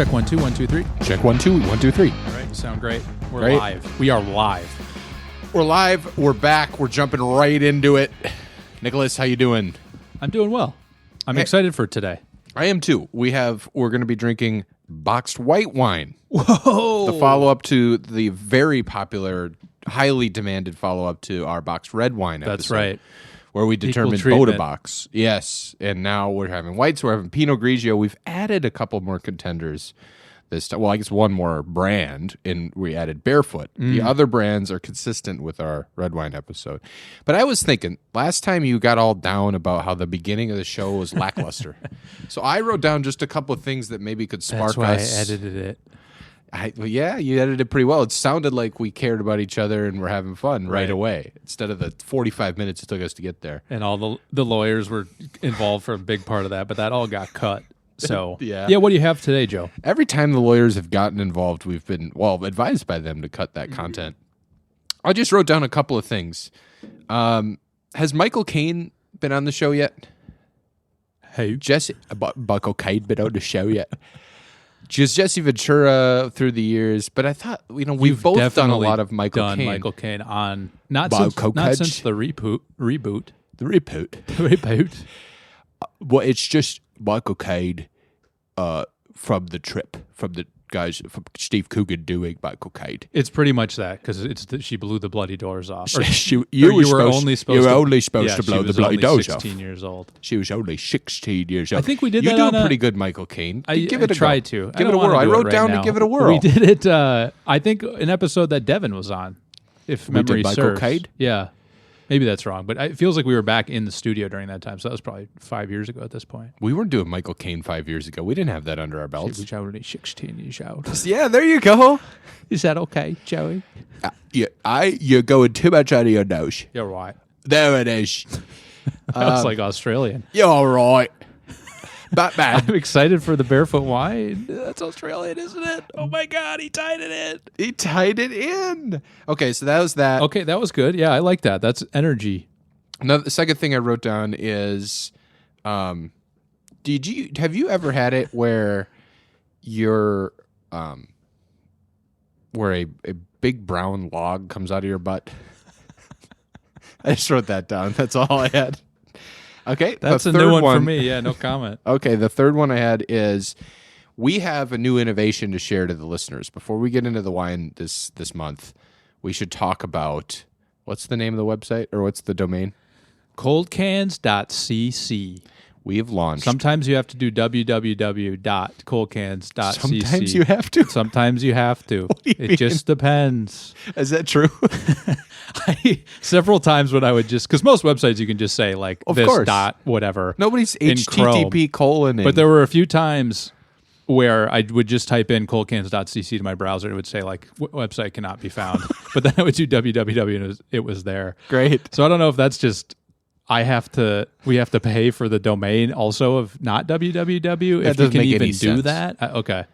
Check 1 2 1 2 3. Check 1 2 1 2 3. All right, sound great. We're Great. live. We are live. We're live. We're back. We're jumping right into it. Nicholas, how you doing? I'm doing well. I'm excited for today. I am too. We're going to be drinking boxed white wine. Whoa! The follow-up to the very popular, highly demanded follow-up to our boxed red wine episode. That's right. Where we determined treatment. Boda box. Yes. And now we're having whites. We're having Pinot Grigio. We've added a couple more contenders this time. Well, I guess one more brand, and we added Barefoot. The other brands are consistent with our red wine episode. But I was thinking, last time you got all down about how the beginning of the show was lackluster. So I wrote down just a couple of things that maybe could spark That's why us. I edited it. Well, yeah, you edited it pretty well. It sounded like we cared about each other and we're having fun right away, instead of the 45 minutes it took us to get there. And all the lawyers were involved for a big part of that, but that all got cut. So, Yeah. what do you have today, Joe? Every time the lawyers have gotten involved, we've been, advised by them to cut that content. I just wrote down a couple of things. Has Michael Caine been on the show yet? Hey. Michael Caine been on the show yet? Just Jesse Ventura through the years, but I thought, we've both done a lot of Michael Caine. Michael Caine on not Michael since the reboot. The reboot. The reboot. Well, it's just Michael Caine from the trip, from the guys, from Steve Coogan doing Michael Caine. It's pretty much that, because she blew the bloody doors off. Or, you were only supposed to blow the bloody doors off. 16 years old. She was only 16 years old. I think we did you that do on a pretty good Michael Caine. Give it a try go. to. Give it a whirl. I wrote down to give it a whirl. We did it, I think, an episode that Devin was on, if memory Michael serves. Caine? Yeah. Maybe that's wrong, but it feels like we were back in the studio during that time, so that was probably 5 years ago at this point. We weren't doing Michael Caine 5 years ago. We didn't have that under our belts. She was only 16 years old. Yeah, there you go. Is that okay, Joey? You're going too much out of your nose. You're right. There it is. That's like Australian. You're all right. Batman. I'm excited for the barefoot wine. That's Australian, isn't it? Oh my God, he tied it in. He tied it in. Okay, so that was that. Okay, that was good. Yeah, I like that. That's energy. The second thing I wrote down is, have you ever had it where you're, where a big brown log comes out of your butt? I just wrote that down. That's all I had. Okay, that's a new one for me. Yeah, no comment. Okay, the third one I had is, we have a new innovation to share to the listeners. Before we get into the wine this month, we should talk about, what's the name of the website, or what's the domain? Coldcans.cc. We have launched. Sometimes you have to do www.coldcans.cc. Sometimes you have to. Sometimes you have to. It just depends. Is that true? Several times when I would because most websites you can just say like of this course. dot whatever. Nobody's in HTTP colon. But there were a few times where I would just type in coldcans.cc to my browser and it would say like website cannot be found. But then I would do www and it was there. Great. So I don't know if that's just we have to pay for the domain also of not www if you can even do that. Okay.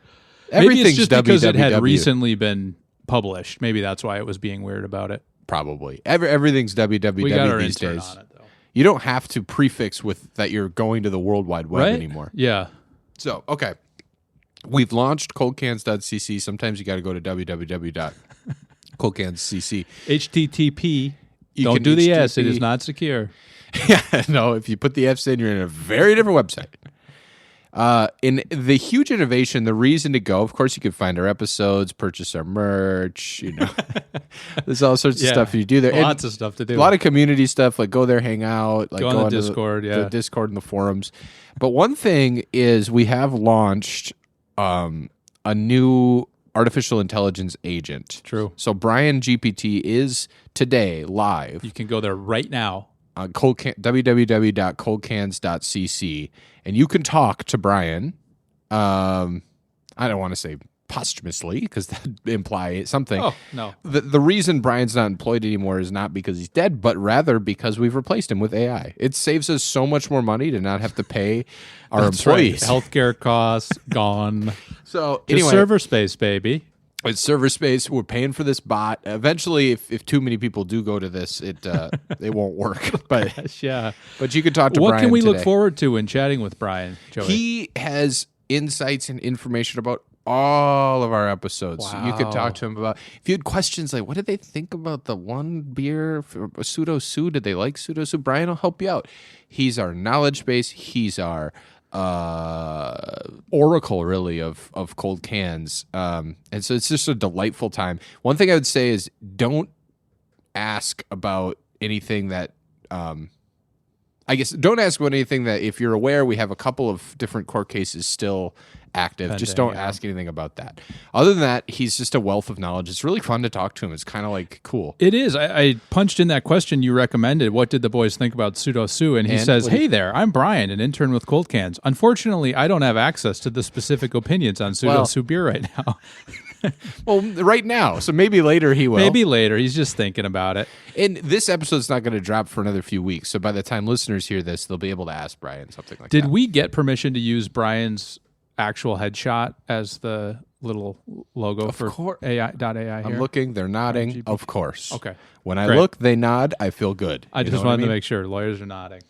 Maybe it's just because it had recently been published. Maybe that's why it was being weird about it. Probably. Everything's www we got our these intern days. on it, though. You don't have to prefix with that you're going to the World Wide Web anymore. Yeah. So, okay. We've launched coldcans.cc. Sometimes you got to go to www.coldcans.cc. HTTP. Don't do the S. It is not secure. Yeah, no. If you put the F's in, you're in a very different website. In the huge innovation, the reason to go, of course, you can find our episodes, purchase our merch, there's all sorts of stuff you do there. Lots of stuff to do. A lot of community stuff, like go there, hang out, like go on the Discord, the Discord and the forums. But one thing is we have launched a new artificial intelligence agent. True. So Brian GPT is today live. You can go there right now. On www.coldcans.cc, and you can talk to Brian. I don't want to say posthumously because that implies something. Oh, no. The reason Brian's not employed anymore is not because he's dead, but rather because we've replaced him with AI. It saves us so much more money to not have to pay our employees. Right. Healthcare costs gone. So anyway, server space, baby. It's server space. We're paying for this bot. Eventually, if too many people do go to this, it won't work. But gosh, yeah. But you can talk to Brian. What can we look forward to in chatting with Brian, Joey? He has insights and information about all of our episodes. Wow. So you could talk to him about, if you had questions like, what did they think about the one beer, Pseudo Sue? Did they like Pseudo Sue? Brian will help you out. He's our knowledge base. He's our oracle, really, of cold cans. And so it's just a delightful time. One thing I would say is don't ask about anything that, don't ask about anything that, if you're aware, we have a couple of different court cases still active. Just don't ask anything about that. Other than that, he's just a wealth of knowledge. It's really fun to talk to him. It's kind of like cool. It is. I punched in that question you recommended. What did the boys think about Pseudo Sue? And he says, hey there, I'm Brian, an intern with Cold Cans. Unfortunately, I don't have access to the specific opinions on Pseudo Sue beer right now. Well, right now. So maybe later he will. Maybe later. He's just thinking about it. And this episode's not going to drop for another few weeks. So by the time listeners hear this, they'll be able to ask Brian something like that. Did we get permission to use Brian's actual headshot as the little logo for AI.ai here? I'm looking. They're nodding. GPT. Of course. Okay. When I look, they nod. I feel good. I just wanted to make sure. Lawyers are nodding.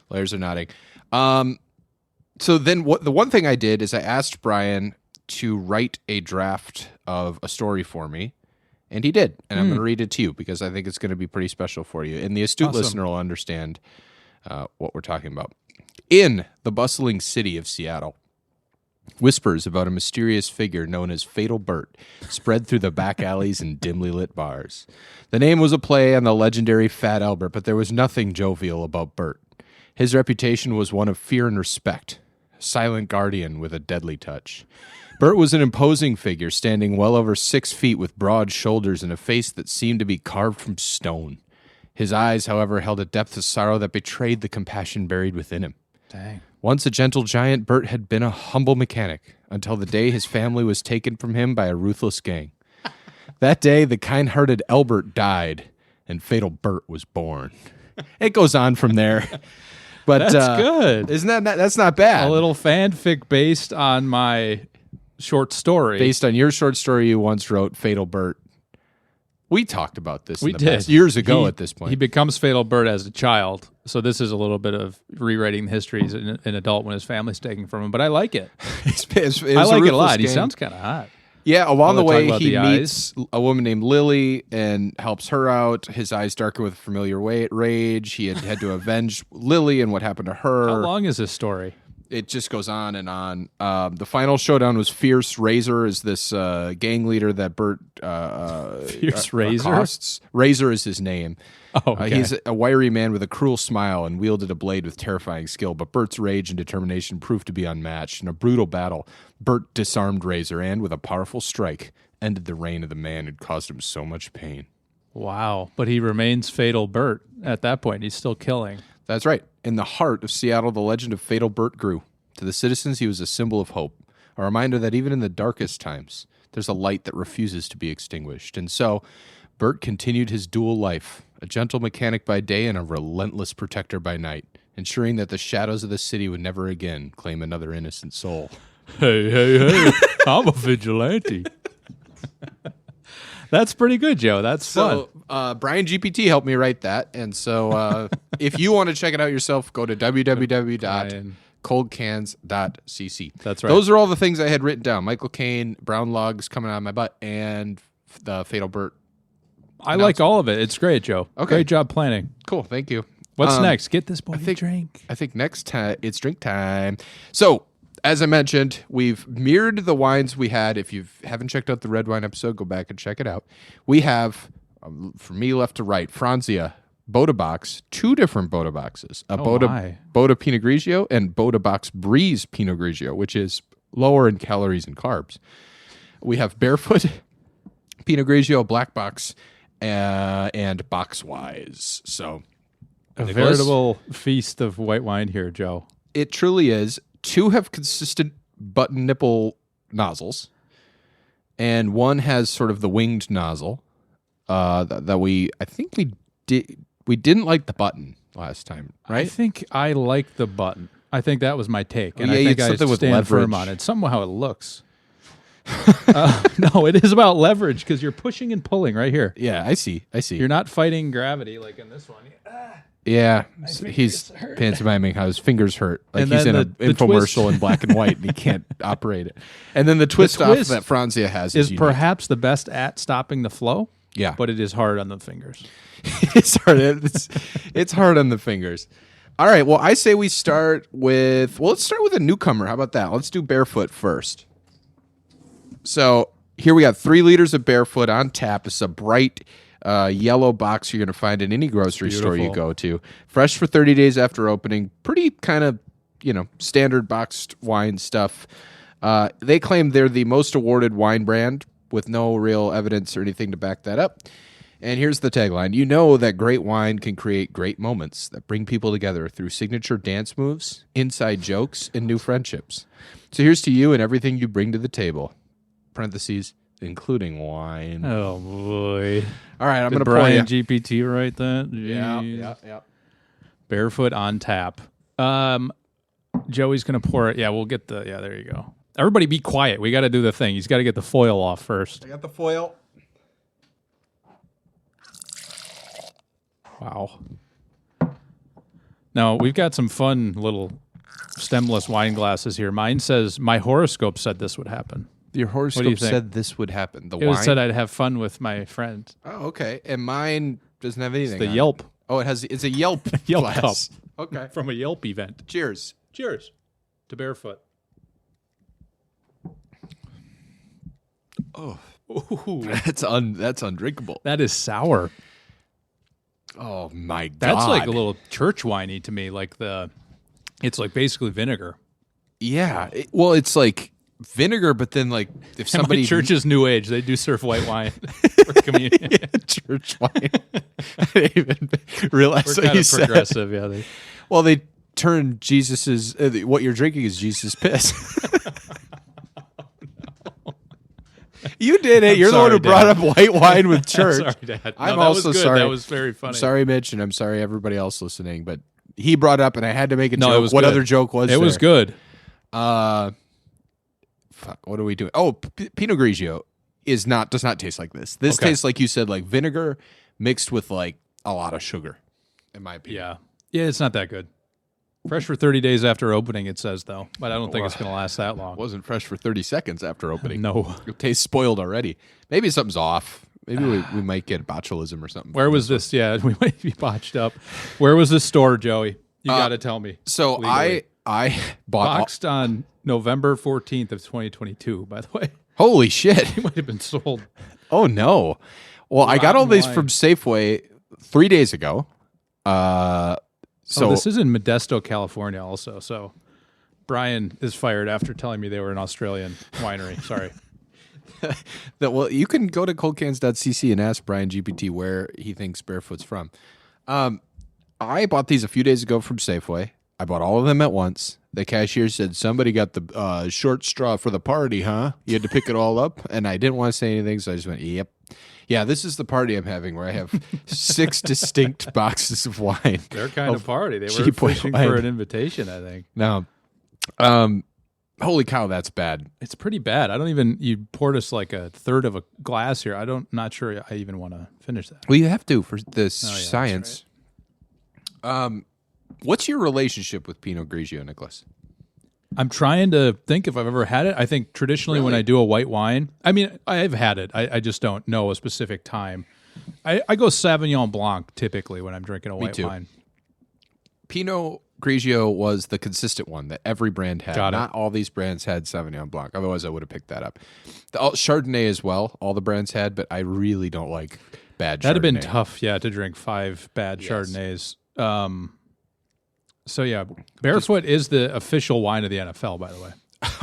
Lawyers are nodding. So then the one thing I did is I asked Brian to write a draft of a story for me, and he did. And I'm going to read it to you because I think it's going to be pretty special for you. And the astute listener will understand what we're talking about. In the bustling city of Seattle, whispers about a mysterious figure known as Fatal Bert spread through the back alleys and dimly lit bars. The name was a play on the legendary Fat Albert, but there was nothing jovial about Bert. His reputation was one of fear and respect, a silent guardian with a deadly touch. Bert was an imposing figure, standing well over 6 feet with broad shoulders and a face that seemed to be carved from stone. His eyes, however, held a depth of sorrow that betrayed the compassion buried within him. Dang. Once a gentle giant, Bert had been a humble mechanic until the day his family was taken from him by a ruthless gang. That day, the kind-hearted Albert died, and Fatal Bert was born. It goes on from there. But that's good. Isn't that's not bad? A little fanfic based on my short story. Based on your short story you once wrote, Fatal Bert. We talked about this past years ago at this point. He becomes Fatal Bert as a child. So this is a little bit of rewriting the history as an adult when his family's taken from him. But I like it. I like it a lot. He sounds kind of hot. Yeah, along the way, he meets a woman named Lily and helps her out. His eyes darken with familiar rage. He had to avenge Lily and what happened to her. How long is this story? It just goes on and on. The final showdown was Fierce Razor, is this gang leader that Bert Fierce Razor? accosts. Razor is his name. Oh, okay. He's a wiry man with a cruel smile and wielded a blade with terrifying skill, but Bert's rage and determination proved to be unmatched. In a brutal battle, Bert disarmed Razor and, with a powerful strike, ended the reign of the man who'd caused him so much pain. Wow. But he remains Fatal Bert at that point. He's still killing. That's right. In the heart of Seattle, the legend of Fatal Bert grew. To the citizens, he was a symbol of hope, a reminder that even in the darkest times, there's a light that refuses to be extinguished. And so, Bert continued his dual life, a gentle mechanic by day and a relentless protector by night, ensuring that the shadows of the city would never again claim another innocent soul. Hey, I'm a vigilante. That's pretty good, Joe. That's fun. Brian GPT helped me write that. And so if you want to check it out yourself, go to www.coldcans.cc. That's right. Those are all the things I had written down. Michael Caine, brown logs coming out of my butt, and the Fatal Bert. I like all of it. It's great, Joe. Okay. Great job planning. Cool. Thank you. What's next? Get this boy a drink. I think next time it's drink time. So, as I mentioned, we've mirrored the wines we had. If you haven't checked out the red wine episode, go back and check it out. We have, from me left to right, Franzia, Boda Box, 2 different Boda Boxes. Boda Pinot Grigio and Boda Box Breeze Pinot Grigio, which is lower in calories and carbs. We have Barefoot, Pinot Grigio, Black Box, and Boxwise. So, a veritable feast of white wine here, Joe. It truly is. 2 have consistent button nipple nozzles, and 1 has sort of the winged nozzle. I think we didn't like the button last time, right? I think I like the button. I think that was my take, and I think I stand firm on it. Somehow it looks. No, it is about leverage because you're pushing and pulling right here. Yeah, I see. You're not fighting gravity like in this one. Yeah, he's pantomiming how his fingers hurt. Like he's in an infomercial in black and white and he can't operate it. And then the twist off that Franzia has is perhaps the best at stopping the flow. Yeah. But it is hard on the fingers. It's hard. It's hard on the fingers. All right, well, I say we start with... Well, let's start with a newcomer. How about that? Let's do Barefoot first. So here we got 3 liters of Barefoot on tap. It's a bright... yellow box you're going to find in any grocery store you go to. Fresh for 30 days after opening. Pretty kind of, standard boxed wine stuff. They claim they're the most awarded wine brand with no real evidence or anything to back that up. And here's the tagline. You know that great wine can create great moments that bring people together through signature dance moves, inside jokes, and new friendships. So here's to you and everything you bring to the table. Parentheses. Including wine. Oh, boy. All right, I'm going to Brian GPT write that? Yeah. Barefoot on tap. Joey's going to pour it. Yeah, we'll get the... Yeah, there you go. Everybody be quiet. We got to do the thing. He's got to get the foil off first. I got the foil. Wow. Now, we've got some fun little stemless wine glasses here. Mine says, my horoscope said this would happen. Your horoscope said this would happen. It said I'd have fun with my friend. Oh, okay. And mine doesn't have anything. It's the Yelp. Oh, it's a Yelp Yelp glass. cup. Okay. From a Yelp event. Cheers. Cheers to Barefoot. Oh, ooh, that's undrinkable. That is sour. Oh my God. That's like a little church winey to me. It's like basically vinegar. Yeah. It's like vinegar, but then like if somebody... My church is New Age. They do serve white wine for communion. Church wine. I didn't even realize We're kind of progressive, yeah. They turn Jesus's... what you're drinking is Jesus' piss. You did it. You're the one who brought up white wine with church. Sorry, Dad. I'm also sorry. That was very funny. I'm sorry, Mitch, and I'm sorry everybody else listening, but he brought up and I had to make a joke. It was what good. Other joke was it there? Was good. Fuck, what are we doing? Oh, Pinot Grigio does not taste like this. This tastes like you said, like vinegar mixed with like a lot of sugar, in my opinion. Yeah, it's not that good. Fresh for 30 days after opening, it says, though. But I don't think it's going to last that long. It wasn't fresh for 30 seconds after opening. No. It tastes spoiled already. Maybe something's off. Maybe we might get botulism or something. Where was this? Yeah, we might be botched up. Where was this store, Joey? You got to tell me. So legally. I bought... Boxed on November 14th of 2022, by the way. Holy shit. It might have been sold. Oh, no. Well, I got all these from Safeway 3 days ago. So this is in Modesto, California also. So Brian is fired after telling me they were an Australian winery. Sorry. Well, you can go to coldcans.cc and ask Brian GPT where he thinks Barefoot's from. I bought these a few days ago from Safeway. I bought all of them at once. The cashier said, somebody got the short straw for the party, huh? You had to pick it all up? And I didn't want to say anything, so I just went, yep. Yeah, this is the party I'm having where I have 6 distinct boxes of wine. Their kind of party. They were fishing for an invitation, I think. No. Holy cow, that's bad. It's pretty bad. You poured us like a third of a glass here. Not sure I even want to finish that. Well, you have to for this science. Right. What's your relationship with Pinot Grigio, Nicholas? I'm trying to think if I've ever had it. I think traditionally when I do a white wine, I mean, I've had it. I just don't know a specific time. I go Sauvignon Blanc typically when I'm drinking a white wine. Pinot Grigio was the consistent one that every brand had. Got it. Not all these brands had Sauvignon Blanc. Otherwise, I would have picked that up. Chardonnay as well, all the brands had, but I really don't like bad Chardonnay. That'd have been tough, to drink 5 bad Chardonnays. So, yeah, Barefoot is the official wine of the NFL, by the way.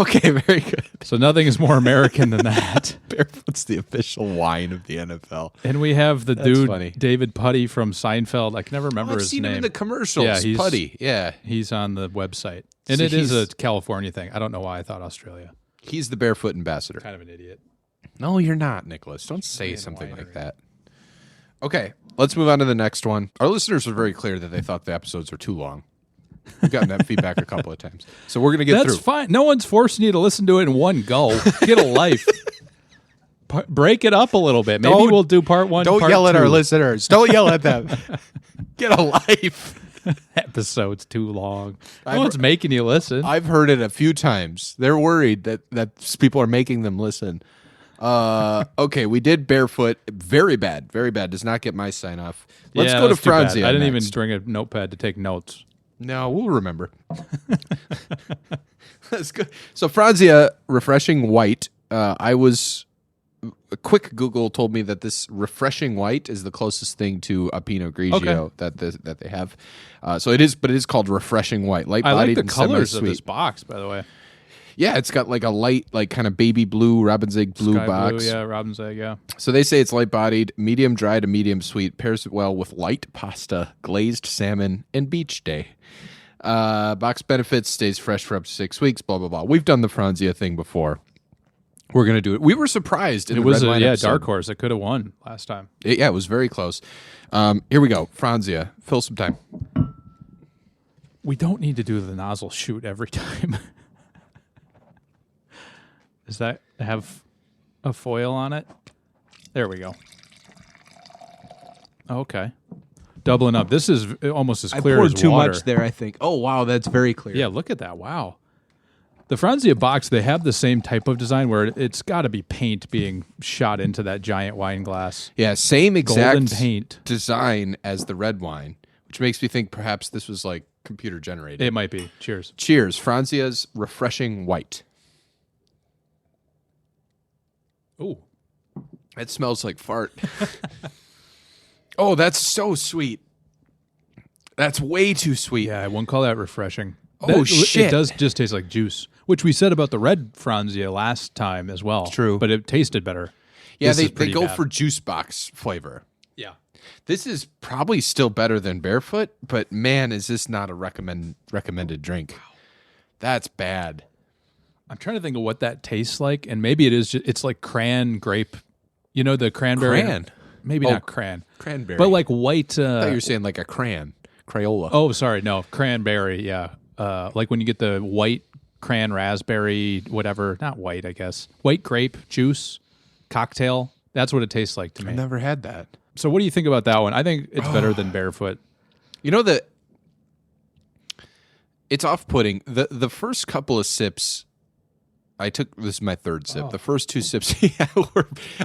Okay, very good. So nothing is more American than that. Barefoot's the official wine of the NFL. And we have the David Putty from Seinfeld. I can never remember his name. I've seen him in the commercials. Yeah, Putty. Yeah. He's on the website. And it is a California thing. I don't know why I thought Australia. He's the Barefoot ambassador. Kind of an idiot. No, you're not, Nicholas. Don't say something like that. Okay, let's move on to the next one. Our listeners were very clear that they thought the episodes were too long. We've gotten that feedback a couple of times. So we're going to get through. That's fine. No one's forcing you to listen to it in one go. Get a life. Break it up a little bit. Maybe we'll do part 1, Don't yell at our listeners. Don't yell at them. Get a life. Episode's too long. No one's making you listen. I've heard it a few times. They're worried that people are making them listen. Okay, we did barefoot. Very bad. Very bad. Does not get my sign off. Let's go to Franzia. I didn't even bring a notepad to take notes. No, we'll remember. That's good. So Franzia, refreshing white. A quick Google told me that this refreshing white is the closest thing to a Pinot Grigio that they have. So it is, but it is called refreshing white. Light bodied. I like the and colors semi-sweet. of this box, by the way. Yeah, it's got like a light, like kind of baby blue, robin's egg blue Sky box. Blue, yeah, robin's egg, yeah. So they say it's light bodied, medium dry to medium sweet, pairs well with light pasta, glazed salmon, and beach day. Box benefits, stays fresh for up to 6 weeks, blah, blah, blah. We've done the Franzia thing before. We're going to do it. We were surprised. It was a dark horse. It could have won last time. It was very close. Here we go. Franzia. Fill some time. We don't need to do the nozzle shoot every time. Does that have a foil on it? There we go. Okay. Doubling up. This is almost as clear as water. I poured too much there, I think. Oh, wow. That's very clear. Yeah, look at that. Wow. The Franzia box, they have the same type of design where it's got to be paint being shot into that giant wine glass. Yeah, same exact golden paint design as the red wine, which makes me think perhaps this was like computer generated. It might be. Cheers. Cheers. Franzia's refreshing white. Ooh. It smells like fart. Oh, that's so sweet. That's way too sweet. Yeah, I wouldn't call that refreshing. Shit. It does just taste like juice, which we said about the red Franzia last time as well. True. But it tasted better. Yeah, they go for juice box flavor. Yeah. This is probably still better than Barefoot, but man, is this not a recommended drink. Wow. That's bad. I'm trying to think of what that tastes like, and maybe it is it's like grape. You know the cranberry? Maybe not Cranberry. But like white. I thought you were saying like a Crayola. Oh, sorry. No, cranberry, yeah. Like when you get the white cran raspberry, whatever. Not white, I guess. White grape juice cocktail. That's what it tastes like to me. I've never had that. So what do you think about that one? I think it's better than Barefoot. You know, it's off-putting. The first couple of sips, this is my third sip. The first two sips,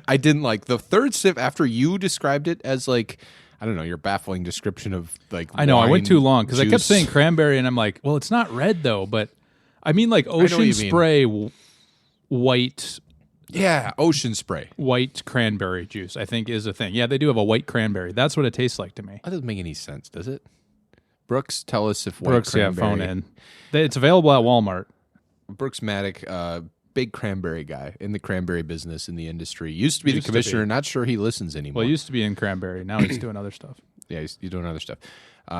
I didn't like. The third sip, after you described it as like, I don't know, your baffling description of like I know, wine, I went too long because I kept juice. saying cranberry and I'm like, well, it's not red though, but I mean like Ocean Spray white. Yeah, Ocean Spray. White cranberry juice, I think, is a thing. Yeah, they do have a white cranberry. That's what it tastes like to me. That doesn't make any sense, does it? Brooks, tell us if Brooks, white cranberry. phone in. It's available at Walmart. Brooks Maddock, big cranberry guy in the cranberry business in the industry. Used to be the commissioner. Not sure he listens anymore. Well, he used to be in cranberry. Now he's doing other stuff. Yeah, he's doing other stuff.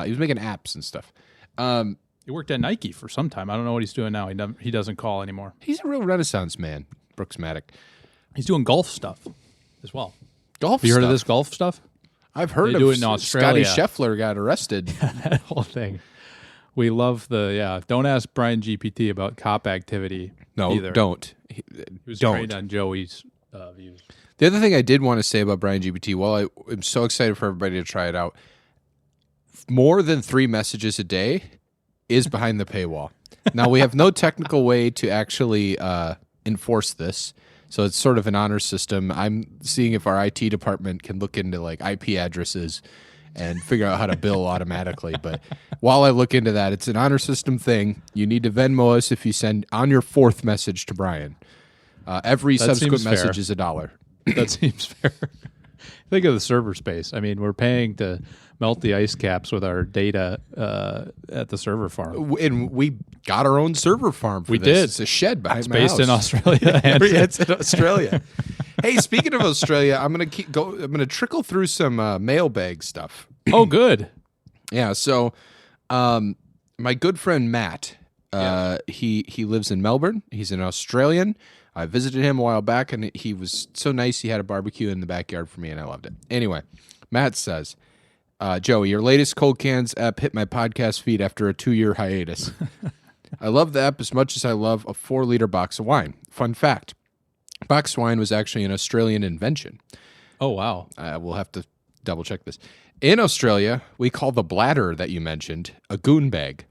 He was making apps and stuff. He worked at Nike for some time. I don't know what he's doing now. He doesn't call anymore. He's a real Renaissance man, Brooks Maddock. He's doing golf stuff as well. Golf Have you stuff? heard of this golf stuff? I've heard they of do it in Australia. Scotty Scheffler got arrested. That whole thing. We love don't ask Brian GPT about cop activity. No, either. don't. He was trained on Joey's views. The other thing I did want to say about Brian GPT, while I am so excited for everybody to try it out, more than 3 messages a day is behind the paywall. Now, we have no technical way to actually enforce this, so it's sort of an honor system. I'm seeing if our IT department can look into like IP addresses and figure out how to bill automatically. But while I look into that, it's an honor system thing. You need to Venmo us if you send on your 4th message to Brian. Every subsequent message is $1. That seems fair. Think of the server space. I mean, we're paying to melt the ice caps with our data at the server farm. And we got our own server farm for this. We did. It's a shed behind my based house. in Australia. It's in Australia. Hey, speaking of Australia, I'm gonna trickle through some mailbag stuff. Oh, good. Yeah. So, my good friend Matt, he lives in Melbourne. He's an Australian. I visited him a while back, and he was so nice. He had a barbecue in the backyard for me, and I loved it. Anyway, Matt says, Joey, your latest Cold Cans app hit my podcast feed after a 2-year hiatus. I love the app as much as I love a 4-liter box of wine. Fun fact, box wine was actually an Australian invention. Oh, wow. We'll have to double check this. In Australia, we call the bladder that you mentioned a goon bag,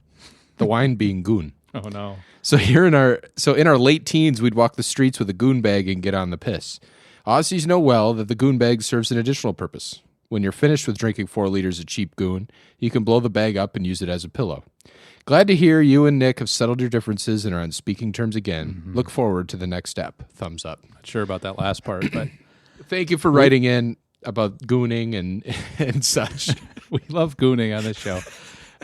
the wine being goon. Oh, no. So in our late teens, we'd walk the streets with a goon bag and get on the piss. Aussies know well that the goon bag serves an additional purpose. When you're finished with drinking 4 liters of cheap goon, you can blow the bag up and use it as a pillow. Glad to hear you and Nick have settled your differences and are on speaking terms again. Mm-hmm. Look forward to the next step. Thumbs up. Not sure about that last part, but thank you for writing in about gooning and such. We love gooning on this show.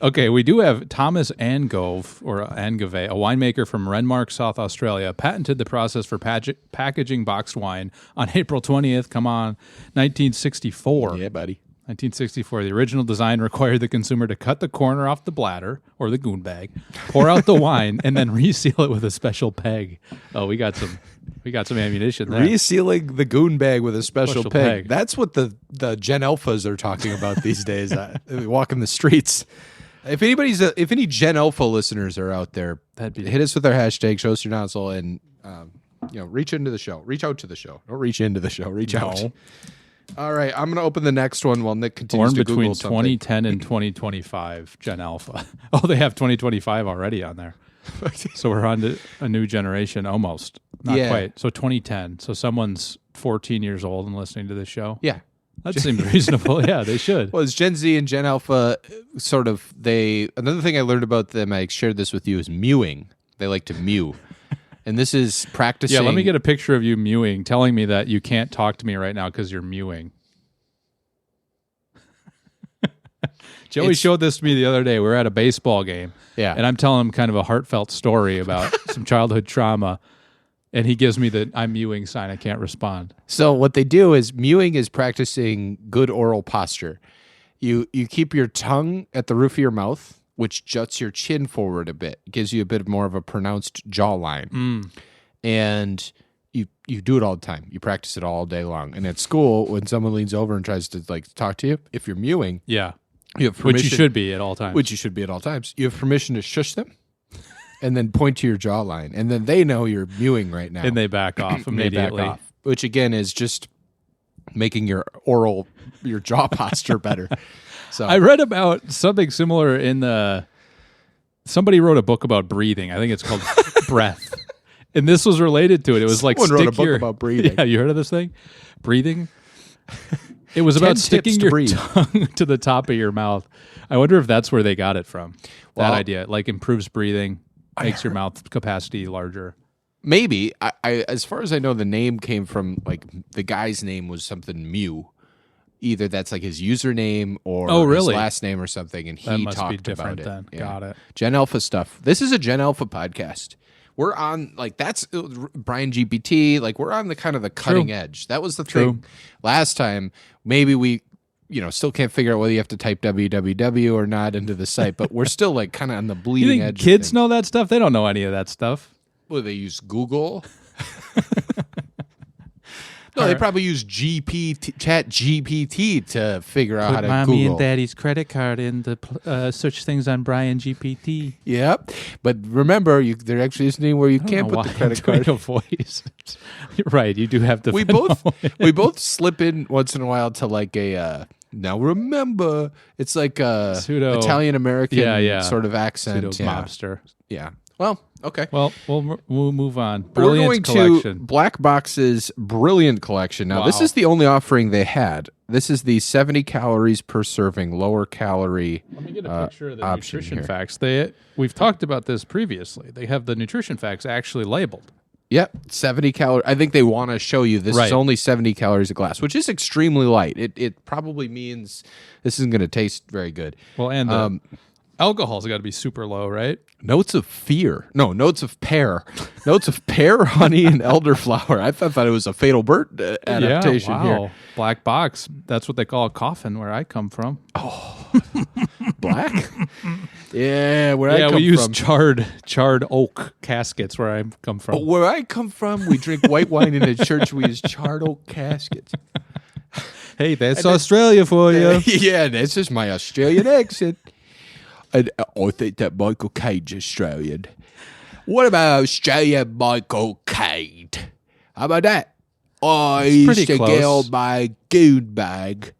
Okay, we do have Thomas Angove, or Angove, a winemaker from Renmark, South Australia, patented the process for packaging boxed wine on April 20th. Come on, 1964. Yeah, buddy. 1964. The original design required the consumer to cut the corner off the bladder, or the goon bag, pour out the wine, and then reseal it with a special peg. Oh, we got some ammunition there. Resealing the goon bag with a special peg. That's what the Gen Alphas are talking about these days. Walking the streets. If any Gen Alpha listeners are out there, hit us with our hashtag, show us your nozzle, and reach into the show. Reach out to the show. Don't reach into the show. Reach out. All right, I'm going to open the next one while Nick continues to Google something. Born between 2010 and 2025, Gen Alpha. Oh, they have 2025 already on there. So we're on to a new generation, almost. Not quite. So 2010. So someone's 14 years old and listening to this show? Yeah. That seems reasonable. Yeah, they should. Well, it's Gen Z and Gen Alpha another thing I learned about them, I shared this with you, is mewing. They like to mew. And this is practicing. Yeah, let me get a picture of you mewing, telling me that you can't talk to me right now because you're mewing. Joey showed this to me the other day. We were at a baseball game. Yeah. And I'm telling him kind of a heartfelt story about some childhood trauma. And he gives me the I'm mewing sign. I can't respond. So what they do is mewing is practicing good oral posture. You keep your tongue at the roof of your mouth, which juts your chin forward a bit. It gives you a bit more of a pronounced jawline. And you do it all the time. You practice it all day long. And at school, when someone leans over and tries to talk to you, if you're mewing, you have permission, which you should be at all times. You have permission to shush them. And then point to your jawline. And then they know you're mewing right now. And they back off immediately. Which, again, is just making your jaw posture better. So I read about something similar in somebody wrote a book about breathing. I think it's called Breath. And this was related to it. It was Someone wrote a book about breathing. Yeah, you heard of this thing? Breathing? It was about sticking your tongue to the top of your mouth. I wonder if that's where they got it from. That idea. Like improves breathing. Makes your mouth capacity larger. Maybe. I as far as I know, the name came from, the guy's name was something Mew. Either that's his username or his last name or something, and he talked about it. Then. Yeah. Got it. Gen Alpha stuff. This is a Gen Alpha podcast. We're on, that's Brian GPT. We're on the kind of the cutting edge. That was the thing last time. Maybe we still can't figure out whether you have to type www or not into the site, but we're still kind of on the bleeding edge. Kids know that stuff? They don't know any of that stuff. Well, they use Google. No, they probably use Chat GPT to figure out how to Google. Put mommy and daddy's credit card in the search things on Brian GPT. Yep. But remember, they're actually listening where you can't put the credit card. A voice. You're right. You do have to. We both slip in once in a while to now remember, it's like a Italian American sort of accent. Pseudo mobster. Yeah. Well, okay. Well, we'll move on. We're going to Black Box's Brilliant Collection. Now, This is the only offering they had. This is the 70 calories per serving, lower calorie. Let me get a picture of the nutrition facts. We've talked about this previously. They have the nutrition facts actually labeled. Yep, 70 calories. I think they want to show you this is only 70 calories a glass, which is extremely light. It probably means this isn't going to taste very good. Well, and the alcohol's got to be super low, right? Notes of pear. Notes of pear, honey, and elderflower. I thought it was a Fatal Bird adaptation here. Black Box. That's what they call a coffin where I come from. Oh, black? Yeah, where I come from. Yeah, we use charred oak caskets where I come from. Oh, where I come from, we drink white wine in a church. We use charred oak caskets. Hey, that's Australia for you. Yeah, that's just my Australian accent. And I think that Michael Caine's Australian. What about Australian Michael Caine? How about that? I used to get on my goon bag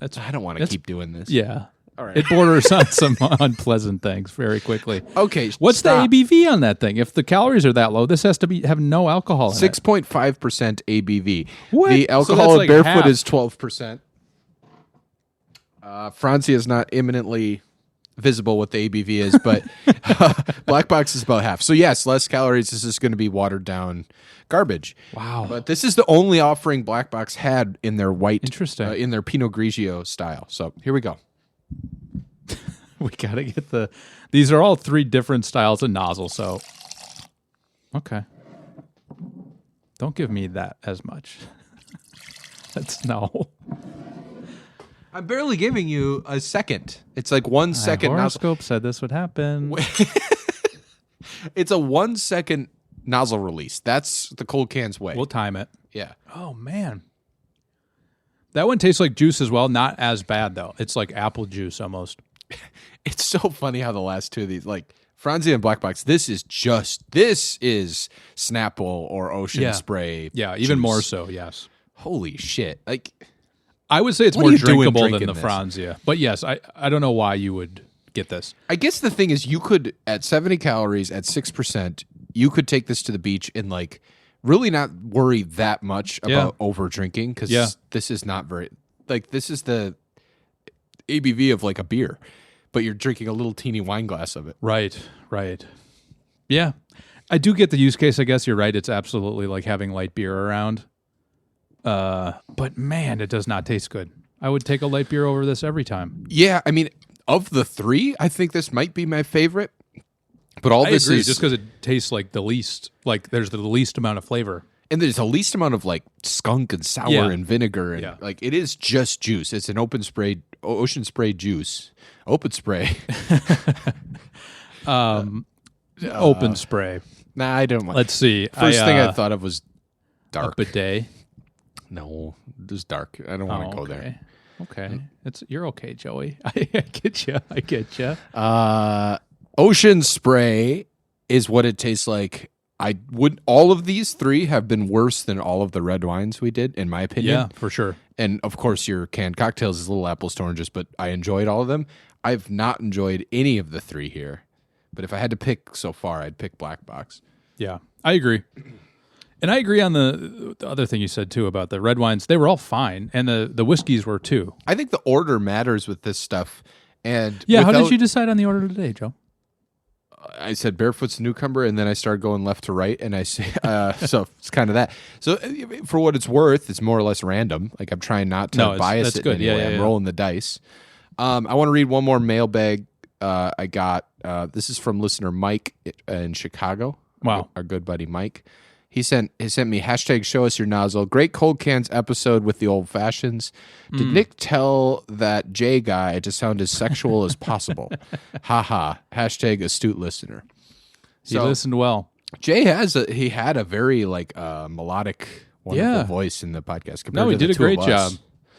I don't want to keep doing this. Yeah. All right. It borders on some unpleasant things very quickly. Okay. What's the ABV on that thing? If the calories are that low, this has to have no alcohol in it. 6.5% ABV. What? The alcohol of Barefoot half. is 12%. Franzia is not imminently visible what the ABV is, but Black Box is about half. So yes, less calories. This is going to be watered down garbage. Wow. But this is the only offering Black Box had in their white, in their Pinot Grigio style. So here we go. We got to get these are all 3 different styles of nozzle, so. Okay. Don't give me that as much. No. I'm barely giving you a second. It's like 1 second. Horoscope said this would happen. It's a 1 second nozzle release. That's the cold can's way. We'll time it. Yeah. Oh, man. That one tastes like juice as well. Not as bad, though. It's like apple juice almost. It's so funny how the last 2 of these, like Franzia and Black Box, this is Snapple or Ocean Spray. Yeah, even more so, yes. Holy shit. Like, I would say it's more drinkable than the Franzia. But yes, I don't know why you would get this. I guess the thing is you could, at 70 calories, at 6%, you could take this to the beach and like really not worry that much about over drinking because this is not very, like this is the ABV of like a beer, but you're drinking a little teeny wine glass of it. Right. Yeah. I do get the use case. I guess you're right. It's absolutely like having light beer around. But man, it does not taste good. I would take a light beer over this every time. Yeah. I mean, of the 3, I think this might be my favorite. But I agree, just because it tastes like the least, like there's the least amount of flavor. And there's the least amount of like skunk and sour and vinegar. And like it is just juice. It's an ocean spray juice. Open spray. Open spray. Nah, I don't want. Let's see. First thing I thought of was dark. A bidet. No, it was dark. I don't want to go there. Okay. You're okay, Joey. I get you. Ocean spray is what it tastes like. All of these 3 have been worse than all of the red wines we did, in my opinion. Yeah, for sure. And of course, your canned cocktails is little apples to oranges, but I enjoyed all of them. I've not enjoyed any of the 3 here. But if I had to pick so far, I'd pick Black Box. Yeah, I agree. And I agree on the other thing you said, too, about the red wines. They were all fine, and the whiskeys were, too. I think the order matters with this stuff. And how did you decide on the order today, Joe? I said Barefoot's newcomer, and then I started going left to right, and I say, so it's kind of that. So for what it's worth, it's more or less random. Like I'm trying not to bias it in any way. I'm rolling the dice. I want to read one more mailbag I got. This is from listener Mike in Chicago. Wow. Our good buddy Mike. He sent me # show us your nozzle. Great cold cans episode with the old fashions. Did Nick tell that Jay guy to sound as sexual as possible? Haha. # astute listener. He listened well. Jay had a very like melodic, wonderful voice in the podcast. No, he did a great job.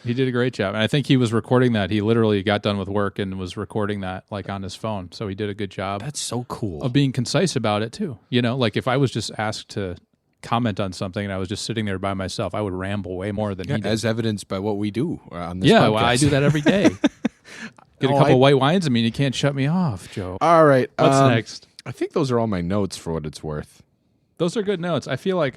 He did a great job. And I think he was recording that. He literally got done with work and was recording that like on his phone. So he did a good job. That's so cool. Of being concise about it too. You know, like if I was just asked to comment on something and I was just sitting there by myself, I would ramble way more than he did. As evidenced by what we do on this podcast. Well, I do that every day. Get a couple white wines. I mean, you can't shut me off, Joe. All right. What's next? I think those are all my notes for what it's worth. Those are good notes. I feel like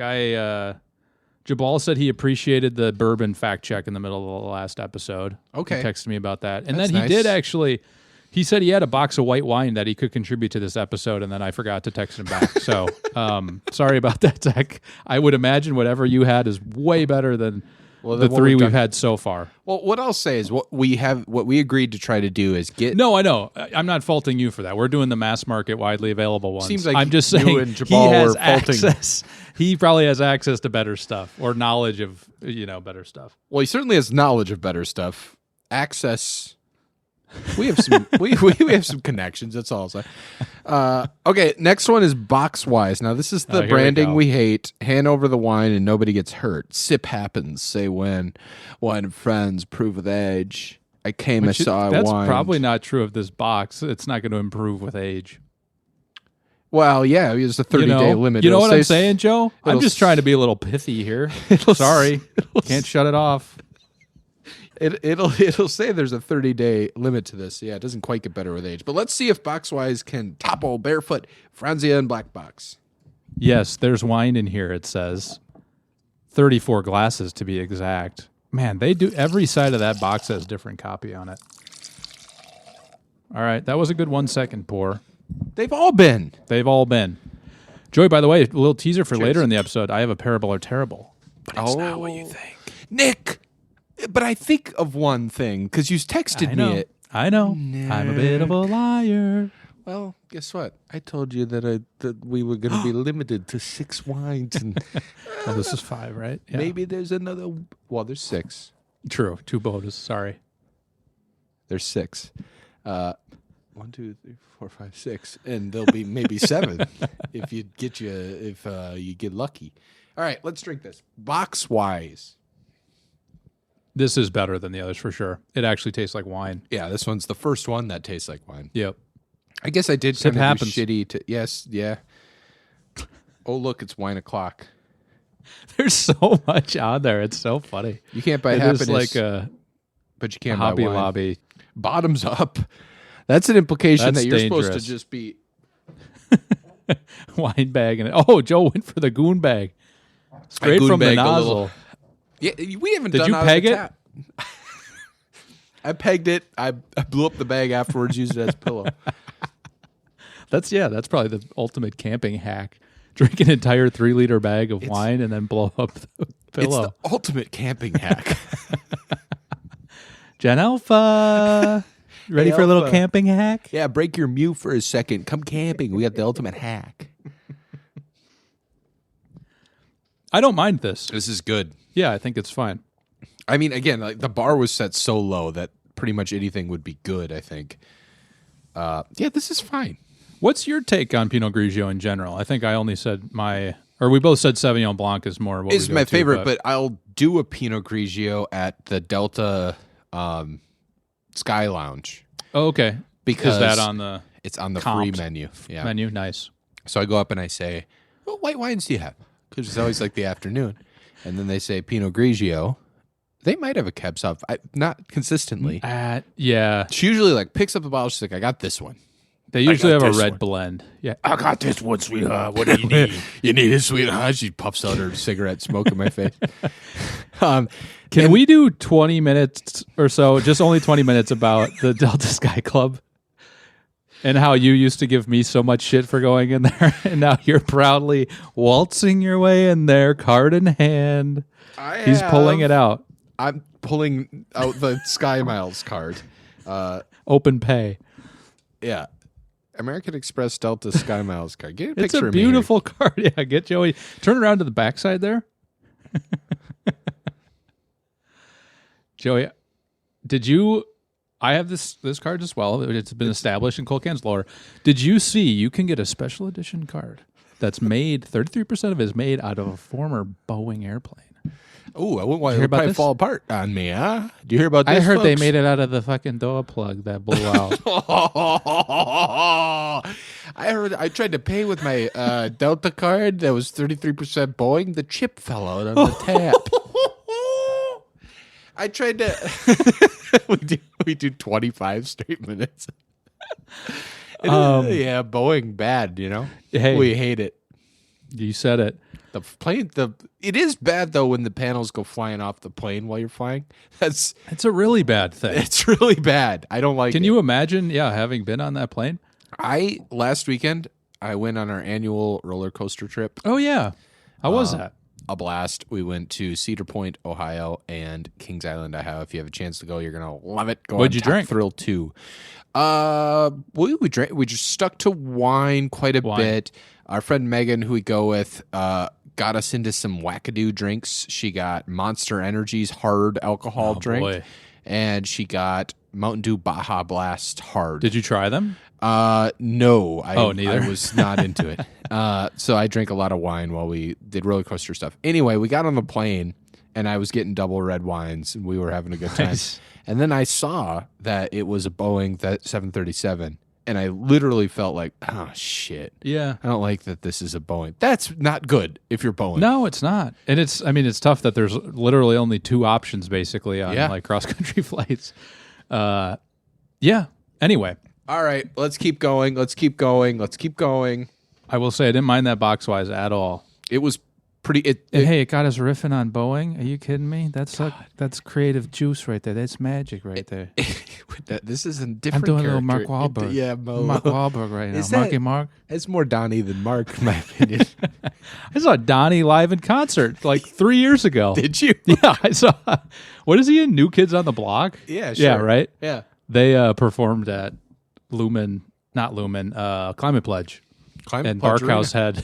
Jabal said he appreciated the bourbon fact check in the middle of the last episode. Okay. He texted me about that. And That's then he nice. did actually, he said he had a box of white wine that he could contribute to this episode, and then I forgot to text him back. So sorry about that, Zach. I would imagine whatever you had is way better than the 3 we've had so far. Well, what I'll say is what we agreed to try to do is get. No, I know. I'm not faulting you for that. We're doing the mass market, widely available ones. Seems like I'm just saying you and Jabal he has were faulting. access. He probably has access to better stuff or knowledge of better stuff. Well, he certainly has knowledge of better stuff. Access. We have some we have some connections. That's all I'll say. Okay, next one is Boxwise. Now this is the branding we hate. Hand over the wine and nobody gets hurt. Sip happens. Say when. Wine and friends prove with age. I came. I saw. That's whined. probably not true of this box. It's not going to improve with age. Well, yeah, it's a 30-day limit. You know what I'm saying, Joe? I'm just trying to be a little pithy here. Sorry, can't shut it off. It'll say there's a 30-day limit to this. Yeah, it doesn't quite get better with age. But let's see if Boxwise can topple Barefoot, Franzia, and Black Box. Yes, there's wine in here, it says. 34 glasses to be exact. Man, they do every side of that box has a different copy on it. All right, that was a good 1 second pour. They've all been. Joey, by the way, a little teaser for later in the episode. I have a parable or terrible. But it's not what you think. Nick, but I think of one thing, because you texted me it. I know. Nick. I'm a bit of a liar. Well, guess what? I told you that we were going to be limited to 6 wines. And well, this is 5, right? Yeah. Maybe there's another. Well, there's 6. True. 2 bonus. Sorry. There's 6. 1, 2, 3, 4, 5, 6, and there'll be maybe 7 if you get lucky. All right, let's drink this. Boxwise. This is better than the others for sure. It actually tastes like wine. Yeah, this one's the first one that tastes like wine. Yep. I guess I did kind of do shitty to. Yes, yeah. Oh, look, it's wine o'clock. There's so much on there. It's so funny. You can't buy happiness. It's like but you can't Hobby buy wine. Lobby. Bottoms up. That's an implication that you're dangerous. Supposed to just be wine bag. Oh, Joe went for the goon bag. Straight from the nozzle. Yeah, we haven't Did done you out peg of the it? tap. I pegged it. I blew up the bag afterwards, used it as a pillow. That's probably the ultimate camping hack. Drink an entire 3-liter bag of wine and then blow up the pillow. It's the ultimate camping hack. Gen Alpha. Ready for a little camping hack? Yeah, break your mute for a second. Come camping. We got the ultimate hack. I don't mind this. This is good. Yeah, I think it's fine. I mean, again, like the bar was set so low that pretty much anything would be good, I think. Yeah, this is fine. What's your take on Pinot Grigio in general? I think I only said we both said Sauvignon Blanc is more what is my favorite, but I'll do a Pinot Grigio at the Delta Sky Lounge. Oh, okay. Because is that on the it's on the free menu. Yeah. Menu, nice. So I go up and I say, "What white wines do you have?" Because it's always like the afternoon, and then they say Pinot Grigio. They might have a Cab Sauv, not consistently. Yeah. She usually like picks up the bottle. She's like, "I got this one." They usually have a red blend. Yeah. I got this one, sweetheart. What do you need? You need it, sweetheart. She puffs out her cigarette smoke in my face. Can we do 20 minutes or so, just only 20 minutes about the Delta Sky Club and how you used to give me so much shit for going in there, and now you're proudly waltzing your way in there, card in hand. He's pulling it out. I'm pulling out the Sky Miles card. Open pay. Yeah. American Express Delta Sky Miles card. Get a picture It's a of me beautiful card. Yeah, get Joey. Turn around to the backside there. Joey, I have this card as well. It's been established in Cold Cans lore. Did you see you can get a special edition card that's made, 33% of it is made out of a former Boeing airplane? Oh, I wouldn't want to probably fall apart on me, huh? Do you hear about this, I heard folks? they made it out of the fucking door plug that blew out. I tried to pay with my Delta card that was 33% Boeing. The chip fell out on the tap. I tried to... we do 25 straight minutes. Yeah, Boeing bad, you know? Hey, we hate it. You said it. It is bad though when the panels go flying off the plane while you're flying. It's a really bad thing. It's really bad. I don't like it. Can you imagine, having been on that plane? Last weekend, I went on our annual roller coaster trip. Oh, yeah. How was that? A blast. We went to Cedar Point, Ohio, and Kings Island, Ohio. If you have a chance to go, you're going to love it. What'd you drink? Thrill 2. We drank. We just stuck to wine quite a bit. Our friend Megan, who we go with, got us into some wackadoo drinks. She got Monster Energy's hard alcohol drink. Boy. And she got Mountain Dew Baja Blast hard. Did you try them? No. Neither. I was not into it. So I drank a lot of wine while we did roller coaster stuff. Anyway, we got on the plane, and I was getting double red wines, and we were having a good time. Nice. And then I saw that it was a Boeing 737, and I literally felt like, oh, shit. Yeah. I don't like that this is a Boeing. That's not good if you're Boeing. No, it's not. And it's tough that there's literally only 2 options basically on like cross-country flights. Yeah. Anyway. All right. Let's keep going. I will say I didn't mind that box-wise at all. It was pretty... It got us riffing on Boeing. Are you kidding me? That's creative juice right there. That's magic right there. This is a different I'm doing character. a little Mark Wahlberg. Mark Wahlberg right now. Marky Mark. It's more Donnie than Mark, in my opinion. I saw Donnie live in concert like 3 years ago. Did you? Yeah, I saw. What is he in? New Kids on the Block? Yeah, sure. Yeah, right? Yeah. They performed at Climate Pledge. And Barkhouse had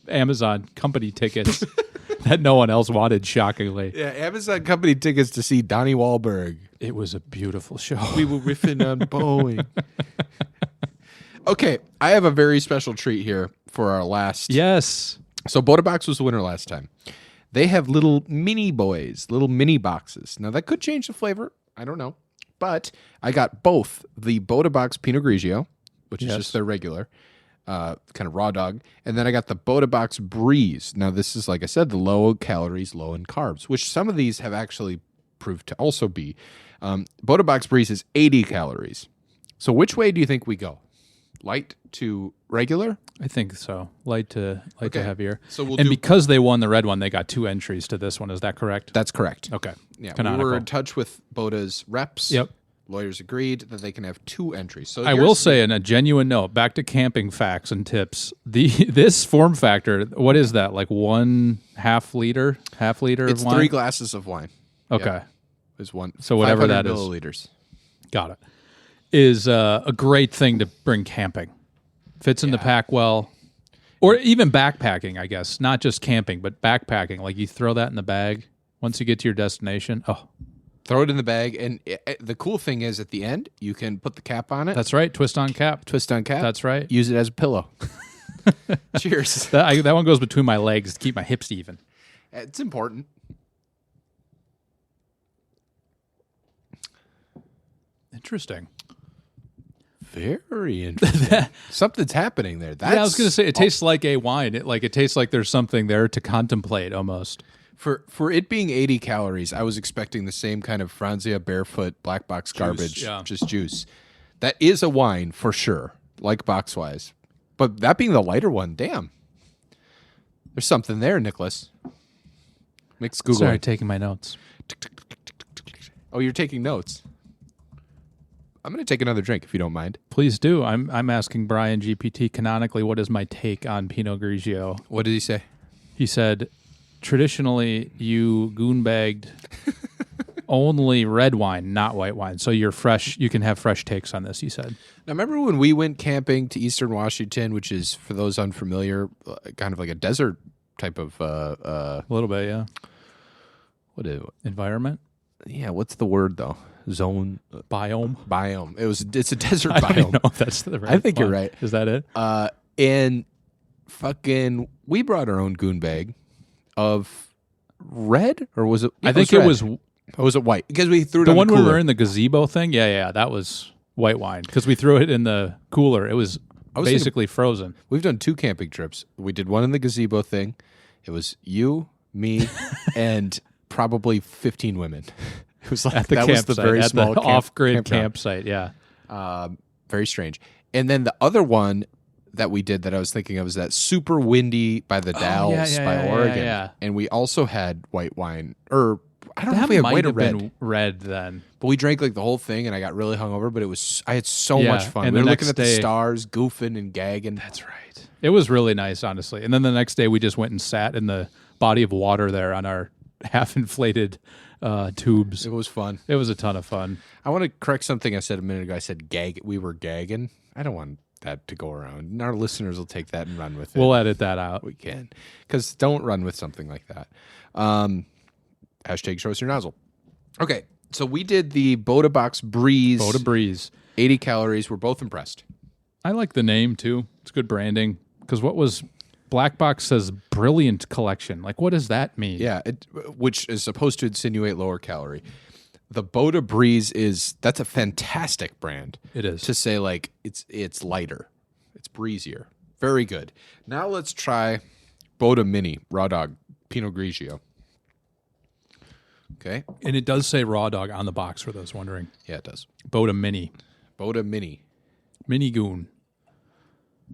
Amazon company tickets that no one else wanted, shockingly. Yeah, Amazon company tickets to see Donnie Wahlberg. It was a beautiful show. We were riffing on Boeing. Okay, I have a very special treat here for our last. Yes. So Bodabox was the winner last time. They have little mini boxes. Now, that could change the flavor. I don't know. But I got both the Bodabox Pinot Grigio, which is just their regular, kind of raw dog. And then I got the Bodabox Breeze. Now, this is, like I said, the low calories, low in carbs, which some of these have actually proved to also be. Bodabox Breeze is 80 calories. So which way do you think we go? Light to regular? I think so. Light to heavier. So because they won the red one, they got 2 entries to this one. Is that correct? That's correct. Okay. Yeah, Canonical. we were in touch with Boda's reps. Yep. Lawyers agreed that they can have 2 entries. So I will say, in a genuine note, back to camping facts and tips. This form factor, what is that? Like 1 half liter of wine? It's 3 glasses of wine. Okay. Yeah. Is one. So whatever that is. Milliliters. Got it. Is a great thing to bring camping. Fits in the pack well. Or even backpacking, I guess. Not just camping, but backpacking. Like you throw that in the bag once you get to your destination. Oh. Throw it in the bag. And the cool thing is at the end, you can put the cap on it. That's right. Twist on cap. That's right. Use it as a pillow. Cheers. That one goes between my legs to keep my hips even. It's important. Interesting. Very interesting. Something's happening there. I was going to say it tastes like a wine. It tastes like there's something there to contemplate almost. For it being 80 calories, I was expecting the same kind of Franzia Barefoot black box garbage, just juice. That is a wine for sure, like box-wise. But that being the lighter one, damn. There's something there, Nicholas. Makes Google. Sorry, taking my notes. Oh, you're taking notes. I'm going to take another drink if you don't mind. Please do. I'm asking Brian GPT canonically, what is my take on Pinot Grigio? What did he say? He said, traditionally, you goon-bagged only red wine, not white wine. So you're fresh. You can have fresh takes on this, he said. Now, remember when we went camping to Eastern Washington, which is, for those unfamiliar, kind of like a desert type of... a little bit, yeah. What is it? Environment? Yeah, what's the word, though? Zone? Biome. It's a desert biome. I don't know if that's the right I think one. you're right. Is that it? And fucking, we brought our own goon bag of red, or was it? Yeah, I think it was. Or was it white? Because we threw it the in one the cooler. we were in the gazebo thing. Yeah, that was white wine because we threw it in the cooler. It was basically frozen. We've done 2 camping trips. We did one in the gazebo thing. It was you, me, and probably 15 women. It was like at the that campsite, was the very small off-grid campsite. Yeah, very strange. And then the other one that we did that I was thinking of was that super windy by the Dalles by Oregon. Yeah. And we also had white wine, or I don't know that if we had might white or have red. been red then. But we drank like the whole thing, and I got really hungover. But I had so much fun. And we the were next looking at the day- stars, goofing and gagging. That's right. It was really nice, honestly. And then the next day, we just went and sat in the body of water there on our half-inflated tubes. It was fun. It was a ton of fun. I want to correct something I said a minute ago. I said gag. We were gagging. I don't want that to go around. And our listeners will take that and run with it. We'll edit that out. We can. Because don't run with something like that. Hashtag show us your nozzle. Okay. So we did the Bodabox Breeze. 80 calories. We're both impressed. I like the name, too. It's good branding. Because what was... Black Box says brilliant collection. Like, what does that mean? Yeah, which is supposed to insinuate lower calorie. the Boda Breeze that's a fantastic brand. It is. To say like it's lighter. It's breezier. Very good. Now let's try Boda Mini Raw Dog Pinot Grigio. Okay. And it does say Raw Dog on the box for those wondering. Yeah, it does. Boda Mini. Boda Mini. Mini Goon.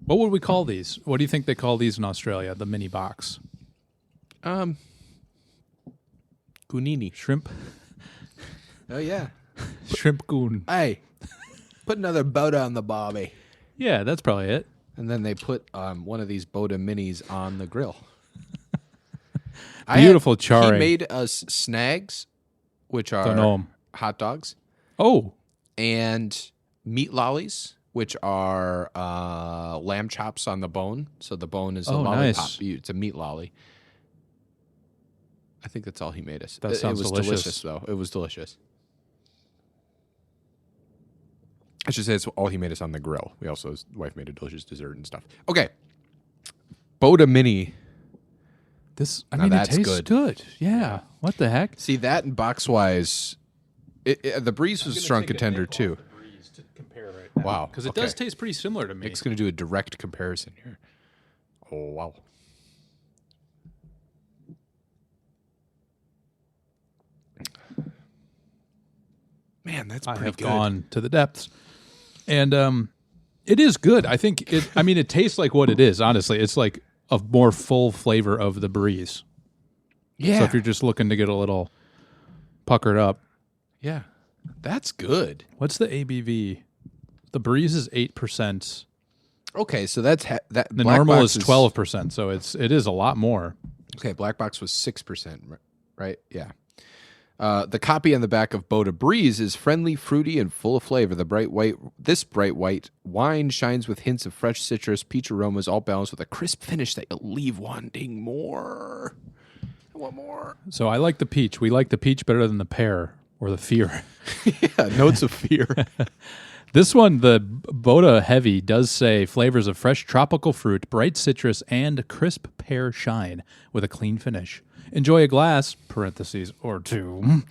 What would we call these? What do you think they call these in Australia? The mini box. Goonini. Shrimp. Oh, yeah. Shrimp Goon. Hey, put another Boda on the barbie. Yeah, that's probably it. And then they put one of these Boda Minis on the grill. Beautiful charring. He made us snags, which are hot dogs. Oh. And meat lollies, which are lamb chops on the bone. So the bone is a lollipop. Nice. It's a meat lolly. I think that's all he made us. That sounds delicious. It was delicious, though. It was delicious. I should say it's all he made us on the grill. His wife made a delicious dessert and stuff. Okay. Boda Mini. It tastes good. Yeah. What the heck? See, that and box-wise, the Breeze was a strong contender, too. To compare right now. Wow. Because it does taste pretty similar to me. Nick's going to do a direct comparison here. Oh, wow. Man, that's pretty good. I have gone to the depths. And it is good. I think it tastes like what it is, honestly. It's like a more full flavor of the Breeze. Yeah. So if you're just looking to get a little puckered up. Yeah. That's good. What's the ABV? The Breeze is 8%. Okay, so that's that. The normal is 12%, so it is a lot more. Okay, Black Box was 6%, right? Yeah. The copy on the back of Boda Breeze is friendly, fruity, and full of flavor. This bright white wine shines with hints of fresh citrus, peach aromas, all balanced with a crisp finish that you'll leave wanting more. I want more. So I like the peach. We like the peach better than the pear or the fear. Yeah, notes of fear. This one, the Boda Heavy, does say flavors of fresh tropical fruit, bright citrus, and crisp pear shine with a clean finish. Enjoy a glass, parentheses, or two,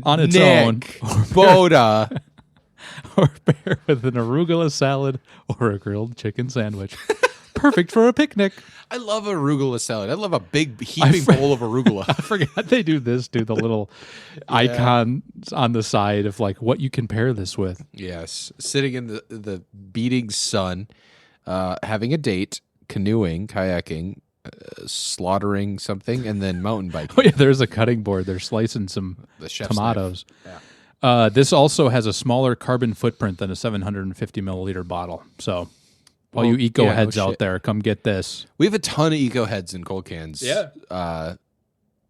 on its own. Boda. Or pair with an arugula salad or a grilled chicken sandwich. Perfect for a picnic. I love arugula salad. I love a big heaping bowl of arugula. I forgot they do this, the little icons on the side of like what you can pair this with. Yes. Sitting in the beating sun, having a date, canoeing, kayaking, slaughtering something, and then mountain biking. Oh yeah, there's a cutting board. They're slicing some tomatoes. Yeah. This also has a smaller carbon footprint than a 750 milliliter bottle. So all you eco heads out there, come get this. We have a ton of eco heads in cold cans. Yeah.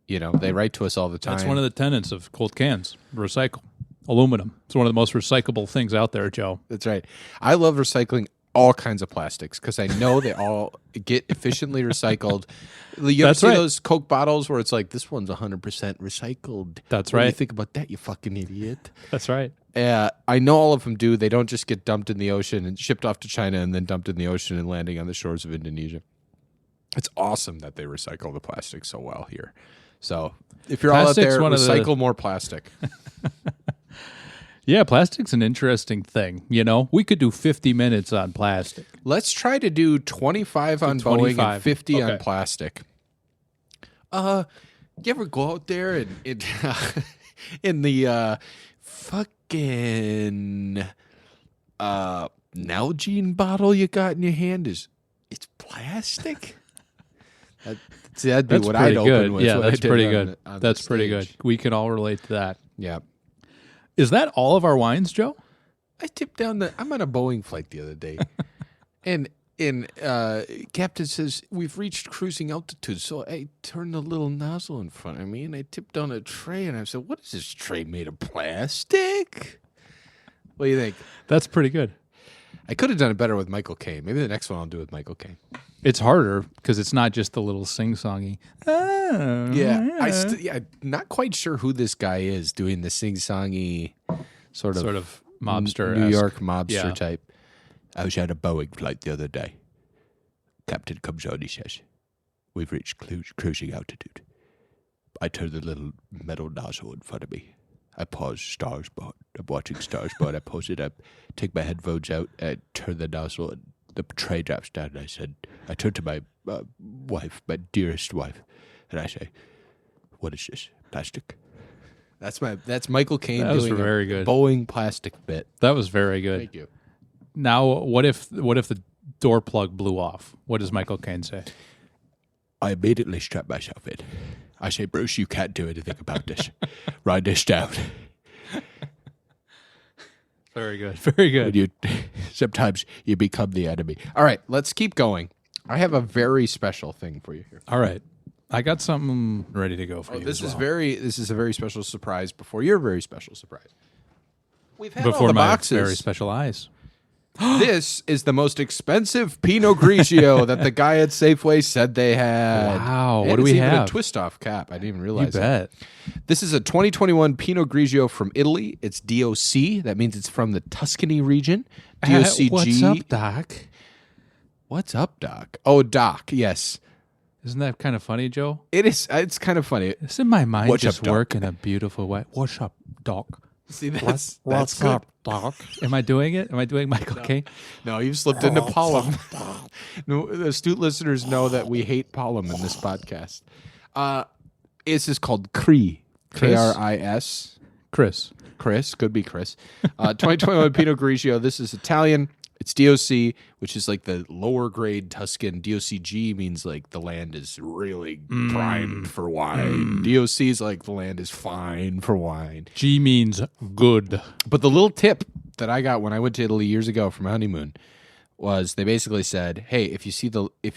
They write to us all the time. That's one of the tenets of cold cans. Recycle. Aluminum. It's one of the most recyclable things out there, Joe. That's right. I love recycling all kinds of plastics because I know they all get efficiently recycled. You ever see those Coke bottles where it's like, this one's 100% recycled? That's what right. Do you think about that, you fucking idiot? That's right. I know all of them do. They don't just get dumped in the ocean and shipped off to China and then dumped in the ocean and landing on the shores of Indonesia. It's awesome that they recycle the plastic so well here. So if you're all out there, recycle more plastic. Yeah, plastic's an interesting thing. We could do 50 minutes on plastic. Let's try to do 25 on Boeing and 50 on plastic. You ever go out there and in the fucking Nalgene bottle you got in your hand it's plastic? That'd be what I'd open with. Yeah, that's pretty good. That's pretty good. We can all relate to that. Yeah. Is that all of our wines, Joe? I tipped down I'm on a Boeing flight the other day, and captain says we've reached cruising altitude. So I turned the little nozzle in front of me, and I tipped down a tray, and I said, "What is this tray made of? Plastic?" What do you think? That's pretty good. I could have done it better with Michael Caine. Maybe the next one I'll do with Michael Caine. It's harder because it's not just the little sing-songy. Oh, yeah. I'm not quite sure who this guy is doing the sing-songy sort of mobster, New York mobster type. I was at a Boeing flight the other day. Captain comes on, he says, "We've reached cruising altitude." I turned the little metal nozzle in front of me. I pause Starspot. I'm watching Starspot. I pause it up, take my headphones out, and turn the nozzle, and the tray drops down. And I turn to my wife, my dearest wife, and I say, "What is this? Plastic?" That's Michael Caine doing very good. Boeing plastic bit. That was very good. Thank you. Now, what if the door plug blew off? What does Michael Caine say? I immediately strap myself in. I say, Bruce, you can't do anything about this. Write this down. Very good. Very good. Sometimes you become the enemy. All right, let's keep going. I have a very special thing for you here. All right. I got something ready to go for you. This is a very special surprise before your very special surprise. We've had before all the my boxes. Very special eyes. This is the most expensive Pinot Grigio that the guy at Safeway said they had. Wow, And what do we even have? A twist-off cap. I didn't even realize You bet. This is a 2021 Pinot Grigio from Italy. It's DOC. That means it's from the Tuscany region. DOCG. What's up, Doc? What's up, Doc? Oh, Doc, yes. Isn't that kind of funny, Joe? It is. It's kind of funny. Isn't my mind What's just up, Doc? work in a beautiful way? What's up, Doc? See, that's What's good. up, Doc? Am I doing it? Am I doing Michael Caine? No, you've slipped into Pollum. No, the astute listeners know that we hate Pollum in this podcast. This is called Cris. K-R-I-S. Chris. Could be Chris. 2021 Pinot Grigio. This is Italian. It's DOC, which is like the lower grade Tuscan. DOCG means like the land is really primed for wine. DOC is like the land is fine for wine. G means good. But the little tip that I got when I went to Italy years ago for my honeymoon was they basically said, hey, if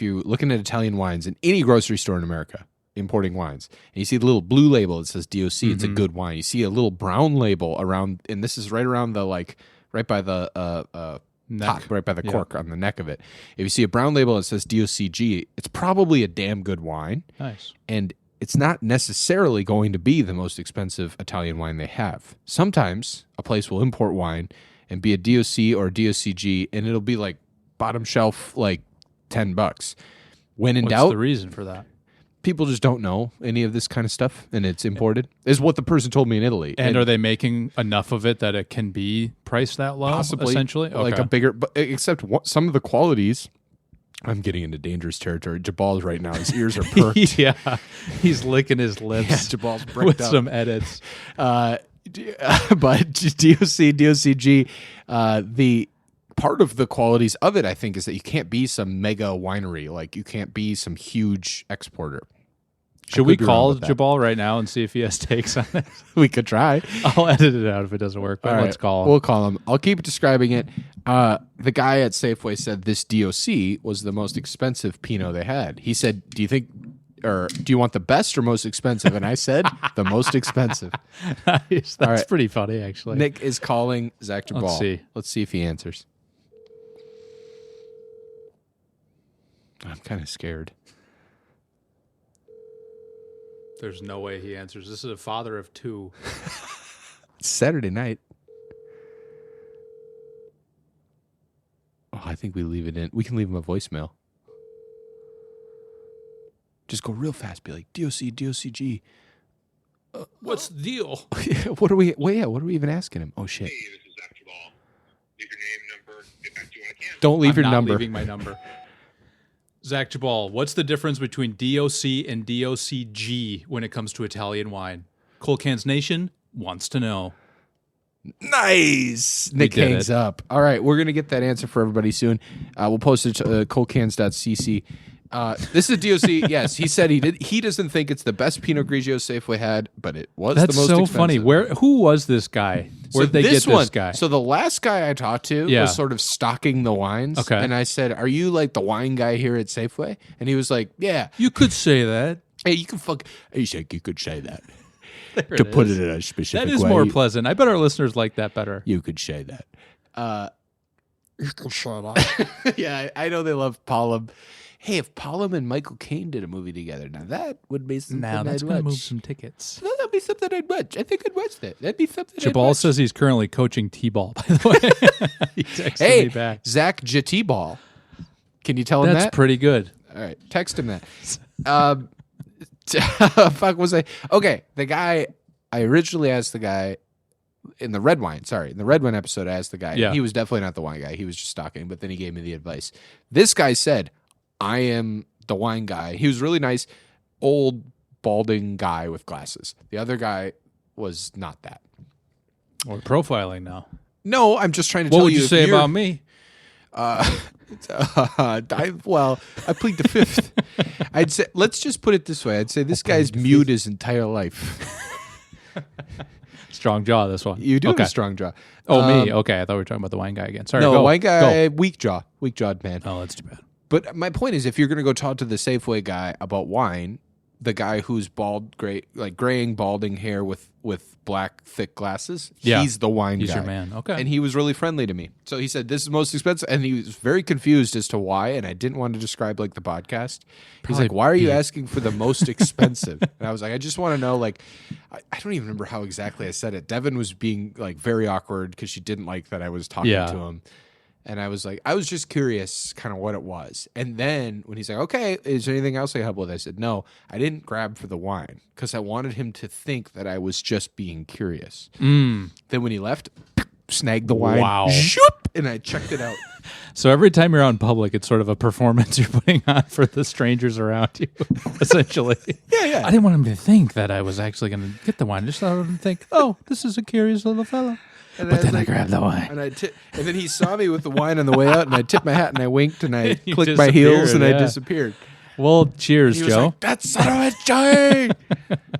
you're looking at Italian wines in any grocery store in America, importing wines, and you see the little blue label that says DOC, it's a good wine. You see a little brown label around, and this is right around the right by the top, right by the cork on the neck of it. If you see a brown label that says DOCG, it's probably a damn good wine. Nice. And it's not necessarily going to be the most expensive Italian wine they have. Sometimes a place will import wine and be a DOC or a DOCG, and it'll be like bottom shelf, like $10. When in doubt, what's the reason for that? People just don't know any of this kind of stuff, and it's imported, is what the person told me in Italy. And are they making enough of it that it can be priced that low? Possibly, essentially, like a bigger, but except some of the qualities. I'm getting into dangerous territory. Jabal's right now; his ears are perked. Yeah, he's licking his lips. Yeah, Jabal's bricked with up. some edits. But DOCG, the part of the qualities of it, I think, is that you can't be some mega winery. Like you can't be some huge exporter. Should we call Jabal right now and see if he has takes on it? We could try. I'll edit it out if it doesn't work, but All let's right, call him. We'll call him. I'll keep describing it. The guy at Safeway said this DOC was the most expensive Pinot they had. He said, do you want the best or most expensive? And I said, the most expensive. Nice. That's right. pretty funny, actually. Nick is calling Zach Jabal. Let's see if he answers. I'm kind of scared. There's no way he answers. This is a father of two. It's Saturday night. Oh, I think we leave it in. We can leave him a voicemail. Just go real fast. Be like, DOC, DOCG. What's the deal? What are we even asking him? Oh, shit. Hey, this is Zach Jabal. Leave your name, number, get back to you when I can. Don't leave I'm your not number. leaving my number. Zach Jabal, what's the difference between DOC and DOCG when it comes to Italian wine? Cold Cans Nation wants to know. Nice. Nick hangs up. All right, we're going to get that answer for everybody soon. We'll post it to coldcans.cc. This is DOC. Yes, he said he did. He doesn't think it's the best Pinot Grigio Safeway had, but it was the most expensive. That's so funny. Who was this guy? Where'd they get this guy? So the last guy I talked to was sort of stocking the wines. Okay. And I said, are you like the wine guy here at Safeway? And he was like, yeah. You could say that. Hey, you can fuck. He's like, you could say that. There To put it in a specific way. That is more pleasant. I bet our listeners like that better. You could say that. You can shut up. Yeah, I know they love Pollum. Hey, if Pollum and Michael Caine did a movie together, now that would be something Now that's I'd going to watch. move some tickets. No, that'd be something I'd watch. I think I'd watch that. That'd be something Jabal I'd watch. says he's currently coaching T-ball, by the way. He texted me back. Zach J-T-Ball. Can you tell him That's that? pretty good. All right, text him that. Fuck was I? Okay, the guy, I originally asked the guy in the red wine episode, I asked the guy. Yeah. He was definitely not the wine guy. He was just stalking, but then he gave me the advice. This guy said, I am the wine guy. He was really nice, old, balding guy with glasses. The other guy was not that. We're profiling now. No, I'm just trying to tell you. What would you say about me? I plead the fifth. I'd say, let's just put it this way. I'd say this guy's mute his entire life. Strong jaw, this one. You do have a strong jaw. Oh, me? Okay, I thought we were talking about the wine guy again. Sorry, no, go. wine guy, Go. weak-jawed man. Oh, that's too bad. But my point is, if you're going to go talk to the Safeway guy about wine, the guy who's bald, graying, balding hair with black, thick glasses, he's the wine guy. He's your man. Okay. And he was really friendly to me. So he said, this is most expensive. And he was very confused as to why. And I didn't want to describe like the podcast. He's like, why are you asking for the most expensive? And I was like, I just want to know, like, I don't even remember how exactly I said it. Devin was being like very awkward because she didn't like that I was talking to him. And I was like, I was just curious kind of what it was. And then when he's like, okay, is there anything else I can help with? I said, no, I didn't grab for the wine because I wanted him to think that I was just being curious. Then when he left, snagged the wine. Wow. Shoop, and I checked it out. So every time you're out in public, it's sort of a performance you're putting on for the strangers around you, essentially. Yeah. I didn't want him to think that I was actually going to get the wine. I just thought him to think, oh, this is a curious little fellow. But then I grabbed the wine. And then he saw me with the wine on the way out, and I tipped my hat, and I winked, and I clicked my heels, and I disappeared. Well, cheers, He was Joe. like, that son of a Joey!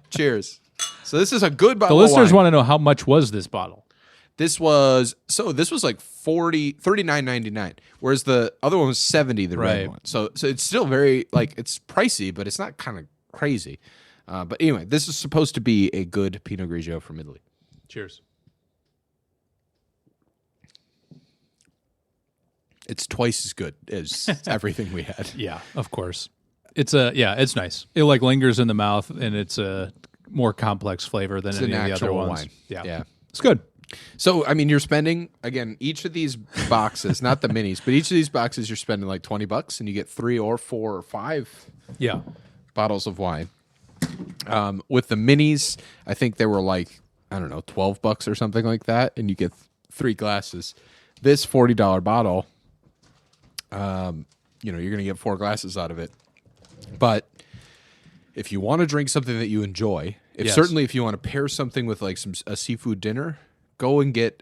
Cheers. So this is a good The bottle of listeners wine. want to know, how much was this bottle? This was like $39.99, whereas the other one was $70, the red one. So it's still very, like, it's pricey, but it's not kind of crazy. But anyway, this is supposed to be a good Pinot Grigio from Italy. Cheers. It's twice as good as everything we had. Yeah, of course. It's nice. It like lingers in the mouth, and it's a more complex flavor than any of the other ones. Wine. Yeah, it's good. So, I mean, you're spending, again, each of these boxes, not the minis, but each of these boxes, you're spending like $20, and you get 3 or 4 or 5 bottles of wine. With the minis, I think they were like, I don't know, $12 or something like that, and you get 3 glasses. This $40 bottle, you're going to get 4 glasses out of it. But if you want to drink something that you enjoy, certainly if you want to pair something with like a seafood dinner, go and get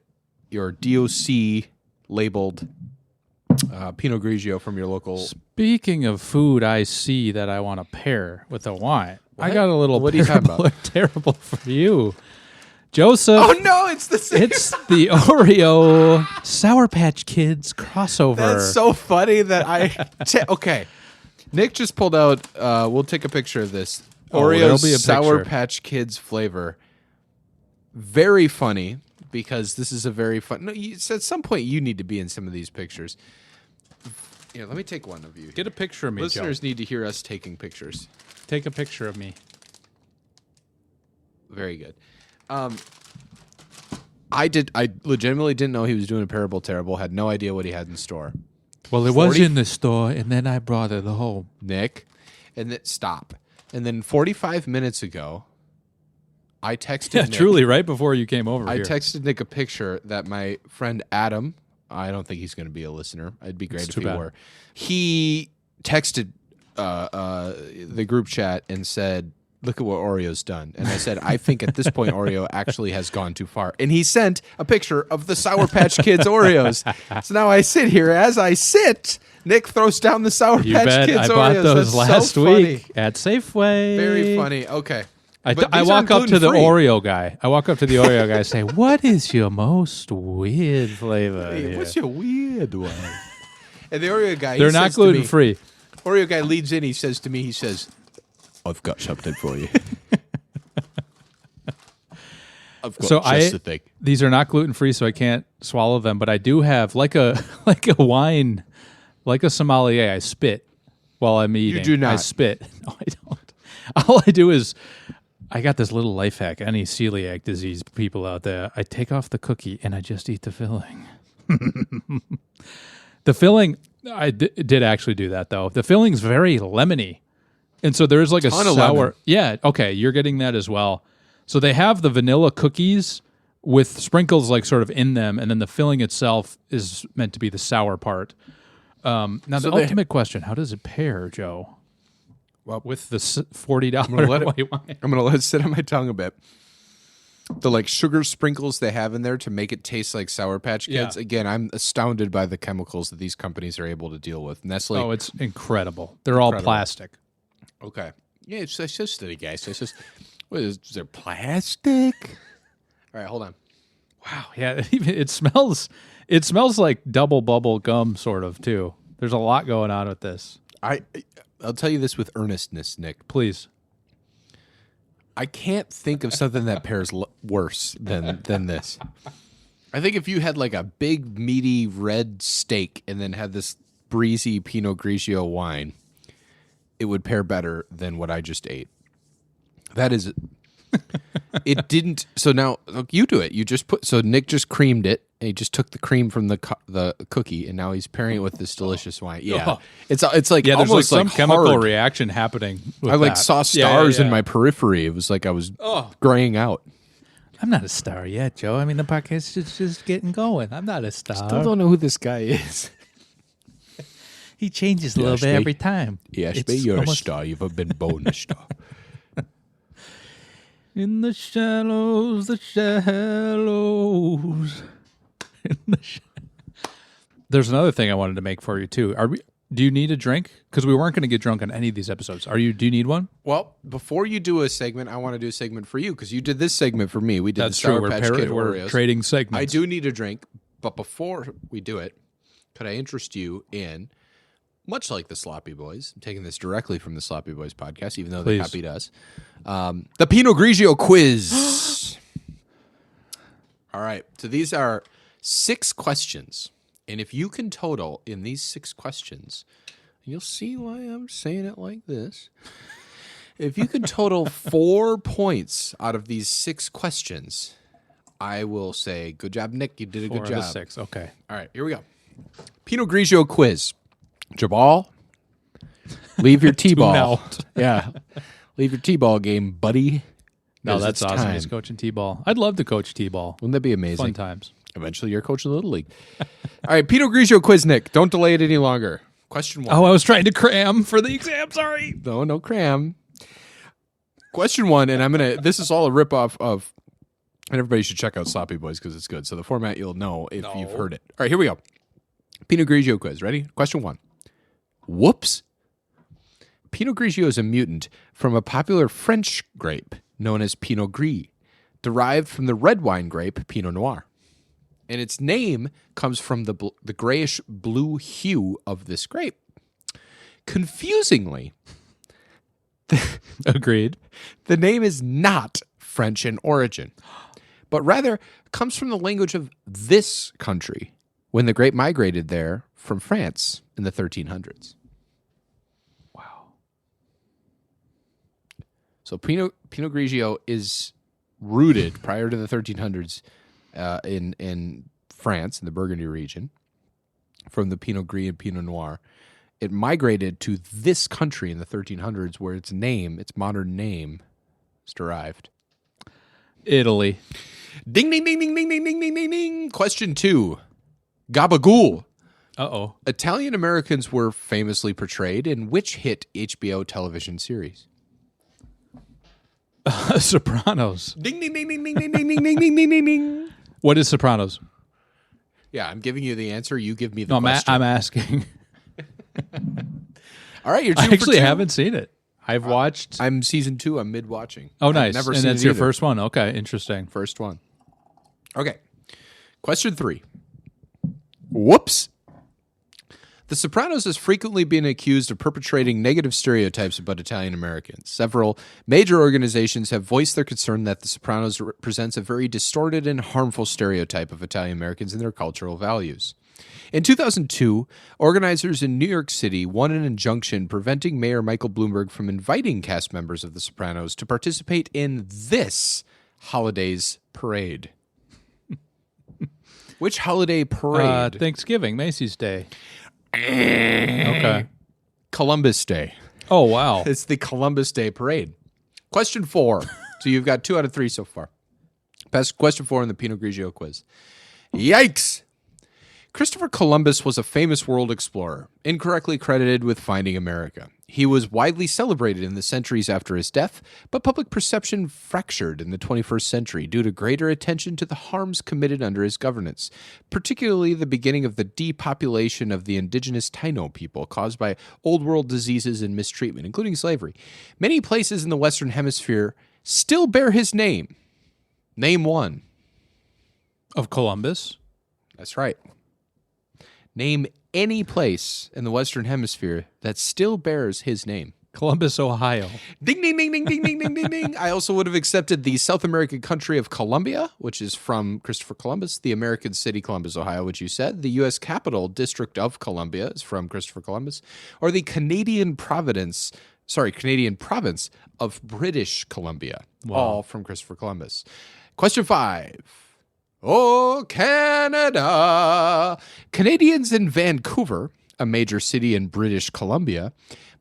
your DOC labeled Pinot Grigio from your local. Speaking of food, I see that I want to pair with a wine. What? I got a little What are you talking about? terrible for you. Joseph. Oh no, it's the same. It's the Oreo Sour Patch Kids crossover. That's so funny that okay. Nick just pulled out, we'll take a picture of this. Oreo Sour Patch Kids flavor. Very funny, because this is a very fun. No, at some point you need to be in some of these pictures. Here, let me take one of you. Get a picture of me, Listeners Joe. need to hear us taking pictures. Take a picture of me. Very good. I legitimately didn't know he was doing a Parable Terrible. Had no idea what he had in store. Well, it was in the store, and then I brought it home. Nick, and then stop. And then 45 minutes ago, I texted Nick. Truly, right before you came over I here. texted Nick a picture that my friend Adam, I don't think he's going to be a listener. It'd be great if he were. He texted the group chat and said, look at what Oreo's done. And I said, I think at this point Oreo actually has gone too far. And he sent a picture of the Sour Patch Kids Oreos. So now I sit here. As I sit, Nick throws down the Sour Patch Kids Oreos. I bought those That's last week at Safeway. Very funny. Okay. I walk up to the Oreo guy. And say, what is your most weird flavor? Hey, what's your weird one? And the Oreo guy, they're not gluten free. Oreo guy leads in. He says to me, I've got something for you. I've got just the thing. These are not gluten free, so I can't swallow them. But I do have like a wine, like a sommelier. I spit while I'm eating. You do not. I spit. No, I don't. All I do is, I got this little life hack. Any celiac disease people out there, I take off the cookie and I just eat the filling. The filling, I did actually do that though. The filling's very lemony. And so there is like a sour. Yeah, okay, you're getting that as well. So they have the vanilla cookies with sprinkles like sort of in them, and then the filling itself is meant to be the sour part. Now, the ultimate question, how does it pair, Joe? Well, with the $40 white wine. I'm going to let it sit on my tongue a bit. The like sugar sprinkles they have in there to make it taste like Sour Patch Kids. Yeah. Again, I'm astounded by the chemicals that these companies are able to deal with. Nestle. Oh, it's incredible. They're all plastic. Okay. Yeah, it's just the guys. It's just, what is there plastic? All right, hold on. Wow. Yeah, it smells like double bubble gum sort of too. There's a lot going on with this. I'll tell you this with earnestness, Nick. Please. I can't think of something that pairs worse than this. I think if you had like a big, meaty red steak and then had this breezy Pinot Grigio wine, it would pair better than what I just ate. That is... It didn't... So now, look, you do it. You just put... So Nick just creamed it, and he just took the cream from the cookie, and now he's pairing it with this delicious wine. Yeah. It's like there's almost like some chemical hard. Reaction happening with I like that. saw stars in my periphery. It was like I was graying out. I'm not a star yet, Joe. I mean, the podcast is just getting going. I'm not a star. Still don't know who this guy is. He changes a little bit every time. Yes, but you're a star. You've been born a star. In the shallows, the shallows. There's another thing I wanted to make for you too. Do you need a drink? Because we weren't going to get drunk on any of these episodes. Do you need one? Well, before you do a segment, I want to do a segment for you because you did this segment for me. We did That's the Sour true. Patch Kid We're Oreos. trading segments. I do need a drink, but before we do it, could I interest you in, much like the Sloppy Boys, I'm taking this directly from the Sloppy Boys podcast, even though they copied us, the Pinot Grigio quiz. All right. So these are 6 questions. And if you can total in these 6 questions, you'll see why I'm saying it like this. If you can total 4 points out of these 6 questions, I will say, good job, Nick. You did a good job. 6. Okay. All right. Here we go. Pinot Grigio quiz. Jabal, leave your T-ball. Yeah. Leave your T-ball game, buddy. No, that's awesome. Time. He's coaching T-ball. I'd love to coach T-ball. Wouldn't that be amazing? Fun times. Eventually, you're coaching the Little League. All right, Pinot Grigio quiz, Nick. Don't delay it any longer. Question 1. Oh, I was trying to cram for the exam. Sorry. No cram. Question 1, and this is all a ripoff of, and everybody should check out Sloppy Boys because it's good. So the format you'll know if you've heard it. All right, here we go. Pinot Grigio quiz. Ready? Question 1. Whoops. Pinot Grigio is a mutant from a popular French grape known as Pinot Gris, derived from the red wine grape Pinot Noir. And its name comes from the grayish blue hue of this grape. Confusingly, agreed, the name is not French in origin, but rather comes from the language of this country when the grape migrated there from France in the 1300s. Wow. So Pinot Grigio is rooted prior to the 1300s in France, in the Burgundy region, from the Pinot Gris and Pinot Noir. It migrated to this country in the 1300s where its modern name is derived. Italy. Ding, ding, ding, ding, ding, ding, ding, ding, ding, ding. Question 2. Gabagool. Uh-oh. Italian Americans were famously portrayed in which hit HBO television series? Sopranos. Ding, ding, ding, ding, ding, ding, ding, ding, ding, ding, ding, ding, ding. What is Sopranos? Yeah, I'm giving you the answer. You give me the question. I'm asking. All right, you're 2 I actually for 2. haven't seen it. I've watched. I'm season 2. I'm mid-watching. Oh, nice. I've never and seen that's it your either. first one? Okay, interesting. First one. Okay. Question 3. Whoops. The Sopranos has frequently been accused of perpetrating negative stereotypes about Italian Americans. Several major organizations have voiced their concern that The Sopranos presents a very distorted and harmful stereotype of Italian Americans and their cultural values. In 2002, organizers in New York City won an injunction preventing Mayor Michael Bloomberg from inviting cast members of The Sopranos to participate in this holiday's parade. Which holiday parade? Thanksgiving, Macy's Day. Okay. Columbus Day. Oh, wow. It's the Columbus Day parade. Question 4. So you've got 2 out of 3 so far. Best question 4 in the Pinot Grigio quiz. Yikes! Christopher Columbus was a famous world explorer, incorrectly credited with finding America. He was widely celebrated in the centuries after his death, but public perception fractured in the 21st century due to greater attention to the harms committed under his governance, particularly the beginning of the depopulation of the indigenous Taino people caused by old world diseases and mistreatment, including slavery. Many places in the Western Hemisphere still bear his name. Name one. Of Columbus? That's right. Name any place in the Western Hemisphere that still bears his name. Columbus, Ohio. Ding, ding, ding, ding, ding, ding, ding, ding, ding. I also would have accepted the South American country of Colombia, which is from Christopher Columbus, the American city Columbus, Ohio, which you said, the U.S. capital district of Columbia is from Christopher Columbus, or the Canadian province of British Columbia, all from Christopher Columbus. Question 5. Oh, Canada. Canadians in Vancouver, a major city in British Columbia,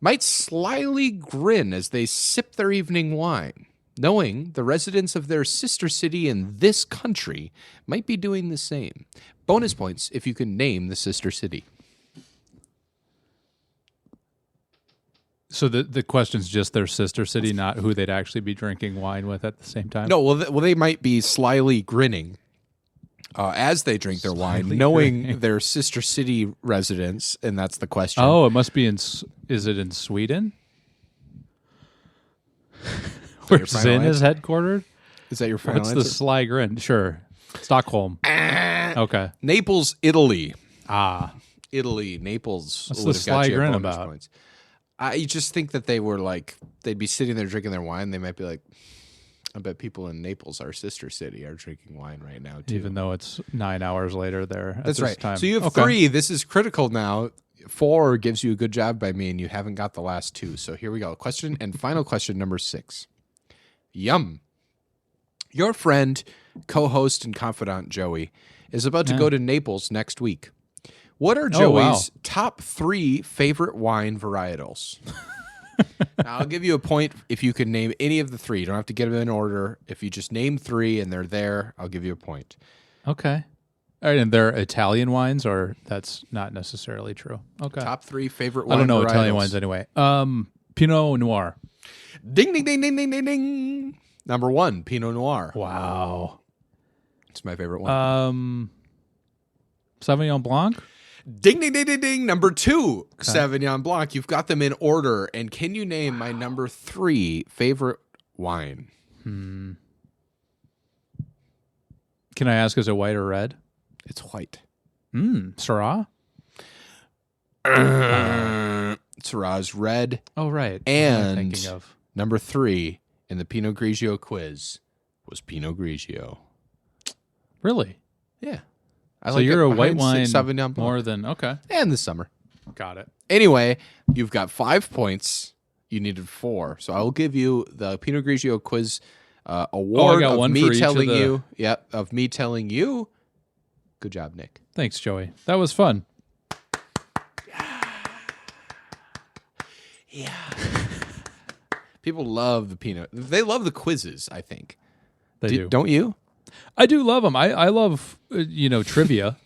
might slyly grin as they sip their evening wine, knowing the residents of their sister city in this country might be doing the same. Bonus points if you can name the sister city. So the question's just their sister city, not who they'd actually be drinking wine with at the same time? No, well, they might be slyly grinning as they drink their wine, knowing their sister city residents, and that's the question. Oh, it must be is it in Sweden? Where Zinn is headquartered? Is that your final answer? What's the sly grin? Sure. Stockholm. Okay. Naples, Italy. Italy, Naples. What's the sly grin about? Points. I just think that they'd be sitting there drinking their wine. They might be like, I bet people in Naples, our sister city, are drinking wine right now, too. Even though it's 9 hours later there. That's right. Time. So you have 3. This is critical now. 4 gives you a good job by me, and you haven't got the last 2. So here we go. Question and final question number 6. Yum. Your friend, co-host, and confidant, Joey, is about to go to Naples next week. What are Joey's top 3 favorite wine varietals? Now, I'll give you a point if you can name any of the 3. You don't have to get them in order. If you just name 3 and they're there, I'll give you a point. Okay. All right, and they're Italian wines, or that's not necessarily true? Okay. Top 3 favorite wine I don't know varietals. Italian wines anyway. Pinot Noir. Ding, ding, ding, ding, ding, ding, ding. Number 1, Pinot Noir. Wow. It's my favorite one. Sauvignon Blanc? Ding, ding, ding, ding, ding. Number 2, Sauvignon Blanc. You've got them in order. And can you name my number 3 favorite wine? Can I ask, is it white or red? It's white. Syrah? Syrah's red. Oh, right. And what am I thinking of? Number 3 in the Pinot Grigio quiz was Pinot Grigio. Really? Yeah. So you're a white wine Sauvignon Blanc. more than, okay. And this summer. Got it. Anyway, you've got 5 points. You needed 4. So I will give you the Pinot Grigio quiz award I got one me for telling each of the... you. Yep, of me telling you. Good job, Nick. Thanks, Joey. That was fun. Yeah. People love the Pinot. They love the quizzes, I think. They do. Don't you? I do love them. I love, trivia.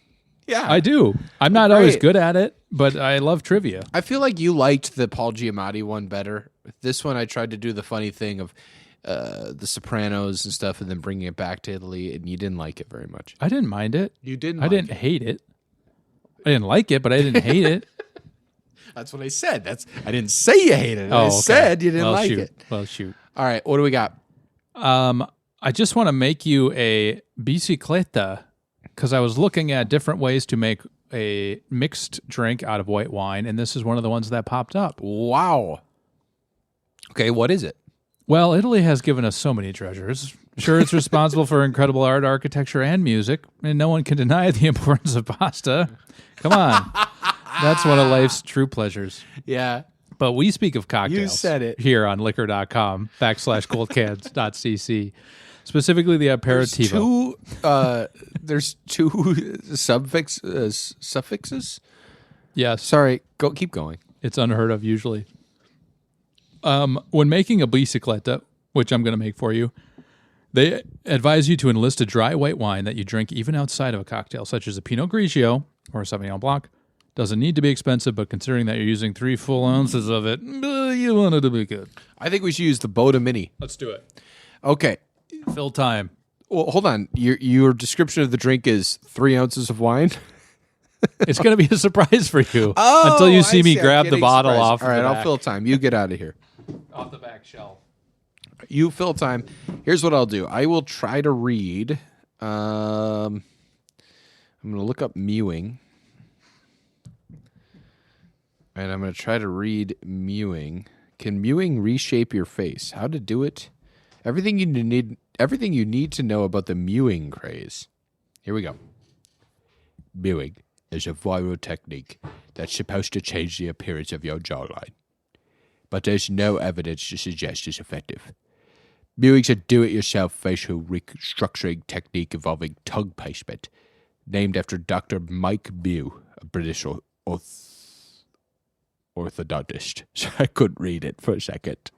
Yeah. I do. I'm not always good at it, but I love trivia. I feel like you liked the Paul Giamatti one better. This one, I tried to do the funny thing of the Sopranos and stuff and then bringing it back to Italy, and you didn't like it very much. I didn't mind it. You didn't I didn't hate it. I didn't like it, but I didn't hate it. That's what I said. I didn't say you hated it. I said you didn't like it. Well, shoot. All right, what do we got? I just want to make you a bicicleta because I was looking at different ways to make a mixed drink out of white wine, and this is one of the ones that popped up. Wow. Okay, what is it? Well, Italy has given us so many treasures. Sure, it's responsible for incredible art, architecture, and music, and no one can deny the importance of pasta. Come on. That's one of life's true pleasures. Yeah. But we speak of cocktails. You said it. Here on liquor.com/coldcans.cc. Specifically the aperitivo. There's two suffixes? Yes. Sorry, keep going. It's unheard of usually. When making a bicicleta, which I'm going to make for you, They advise you to enlist a dry white wine that you drink even outside of a cocktail, such as a Pinot Grigio or a Sauvignon Blanc. Doesn't need to be expensive, but considering that you're using 3 full ounces of it, you want it to be good. I think we should use the Boda Mini. Let's do it. Okay. Fill time. Well, hold on. Your description of the drink is 3 ounces of wine? It's going to be a surprise for you until you see me grab the bottle off. All right, I'll fill time. You get out of here. Off the back shelf. You fill time. Here's what I'll do. I will try to read. I'm going to look up mewing. And I'm going to try to read mewing. Can mewing reshape your face? How to do it? Everything you need to know about the mewing craze. Here we go. Mewing is a viral technique that's supposed to change the appearance of your jawline. But there's no evidence to suggest it's effective. Mewing's a do-it-yourself facial restructuring technique involving tongue placement, named after Dr. Mike Mew, a British orthodontist. So I couldn't read it for a second.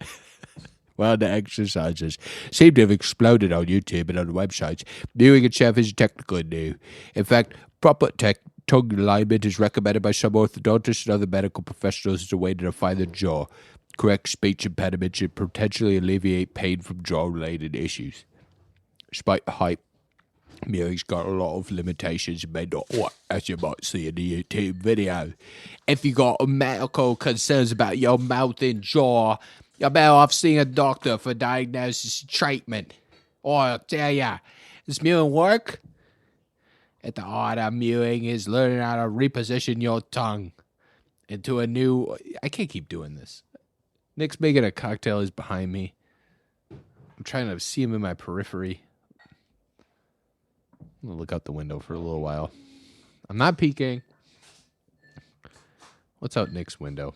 Well, the exercises seem to have exploded on YouTube and on the websites. Mewing itself is technically new. In fact, proper tongue alignment is recommended by some orthodontists and other medical professionals as a way to define the jaw, correct speech impediments, and potentially alleviate pain from jaw-related issues. Despite the hype, mewing's got a lot of limitations and may not work, as you might see in the YouTube video. If you got medical concerns about your mouth and jaw, you're better off seeing a doctor for diagnosis and treatment. Or I'll tell ya, does mewing work? At the heart of mewing is learning how to reposition your tongue into a new... I can't keep doing this. Nick's making a cocktail. He's behind me. I'm trying to see him in my periphery. I'm going to look out the window for a little while. I'm not peeking. What's out Nick's window?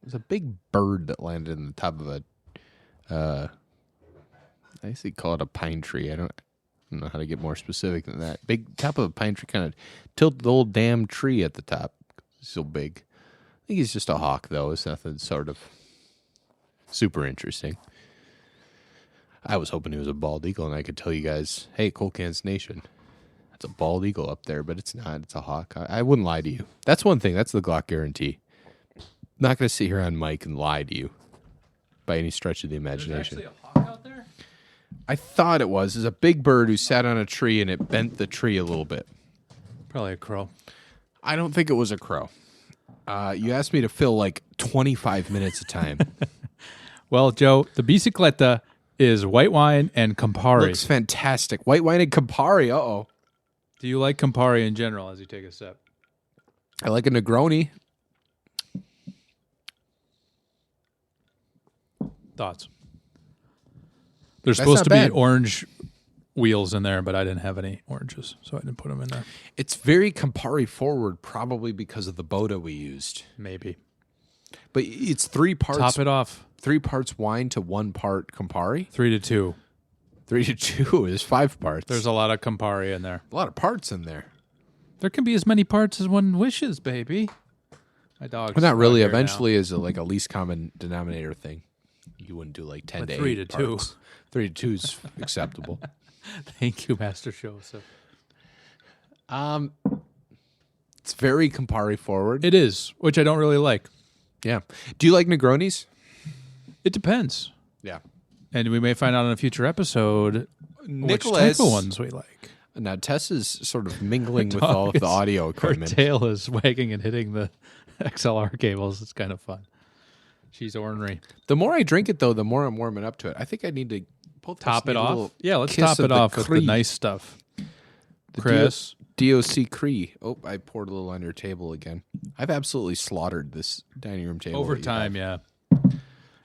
There's a big bird that landed in the top of a... I used to call it a pine tree. I don't know how to get more specific than that. Big top of a pine tree kind of tilted the old damn tree at the top. It's so big. I think he's just a hawk, though. It's nothing sort of super interesting. I was hoping he was a bald eagle, and I could tell you guys, hey, Cold Cans Nation, that's a bald eagle up there, but it's not. It's a hawk. I wouldn't lie to you. That's one thing. That's the Glock guarantee. Not going to sit here on mic and lie to you by any stretch of the imagination. There's actually a hawk out there? I thought it was. There's a big bird who sat on a tree, and it bent the tree a little bit. Probably a crow. I don't think it was a crow. You asked me to fill like 25 minutes of time. Well, Joe, the bicicleta is white wine and Campari. Looks fantastic. White wine and Campari. Uh-oh. Do you like Campari in general as you take a sip? I like a Negroni. Thoughts? There's supposed to be orange wheels in there, but I didn't have any oranges, so I didn't put them in there. It's very Campari forward, probably because of the Boda we used. Maybe. But it's 3 parts. Top it off. 3 parts wine to 1 part Campari? 3 to 2. 3 to 2 is 5 parts. There's a lot of Campari in there. A lot of parts in there. There can be as many parts as one wishes, baby. My dog's Well, not really. here Eventually now. is like a least common denominator thing. You wouldn't do like 10 But to 3 8 to 2. parts. 3 to 2 is acceptable. Thank you, Master Joseph. It's very Campari forward. It is, which I don't really like. Yeah. Do you like Negronis? It depends. Yeah. And we may find out in a future episode which type of ones we like. Now, Tess is sort of mingling with all of the audio equipment. Her tail is wagging and hitting the XLR cables. It's kind of fun. She's ornery. The more I drink it, though, the more I'm warming up to it. I think I need to top it off. Yeah, let's top it off with the nice stuff. Chris. DOC Cree. Oh, I poured a little on your table again. I've absolutely slaughtered this dining room table. Over time, yeah.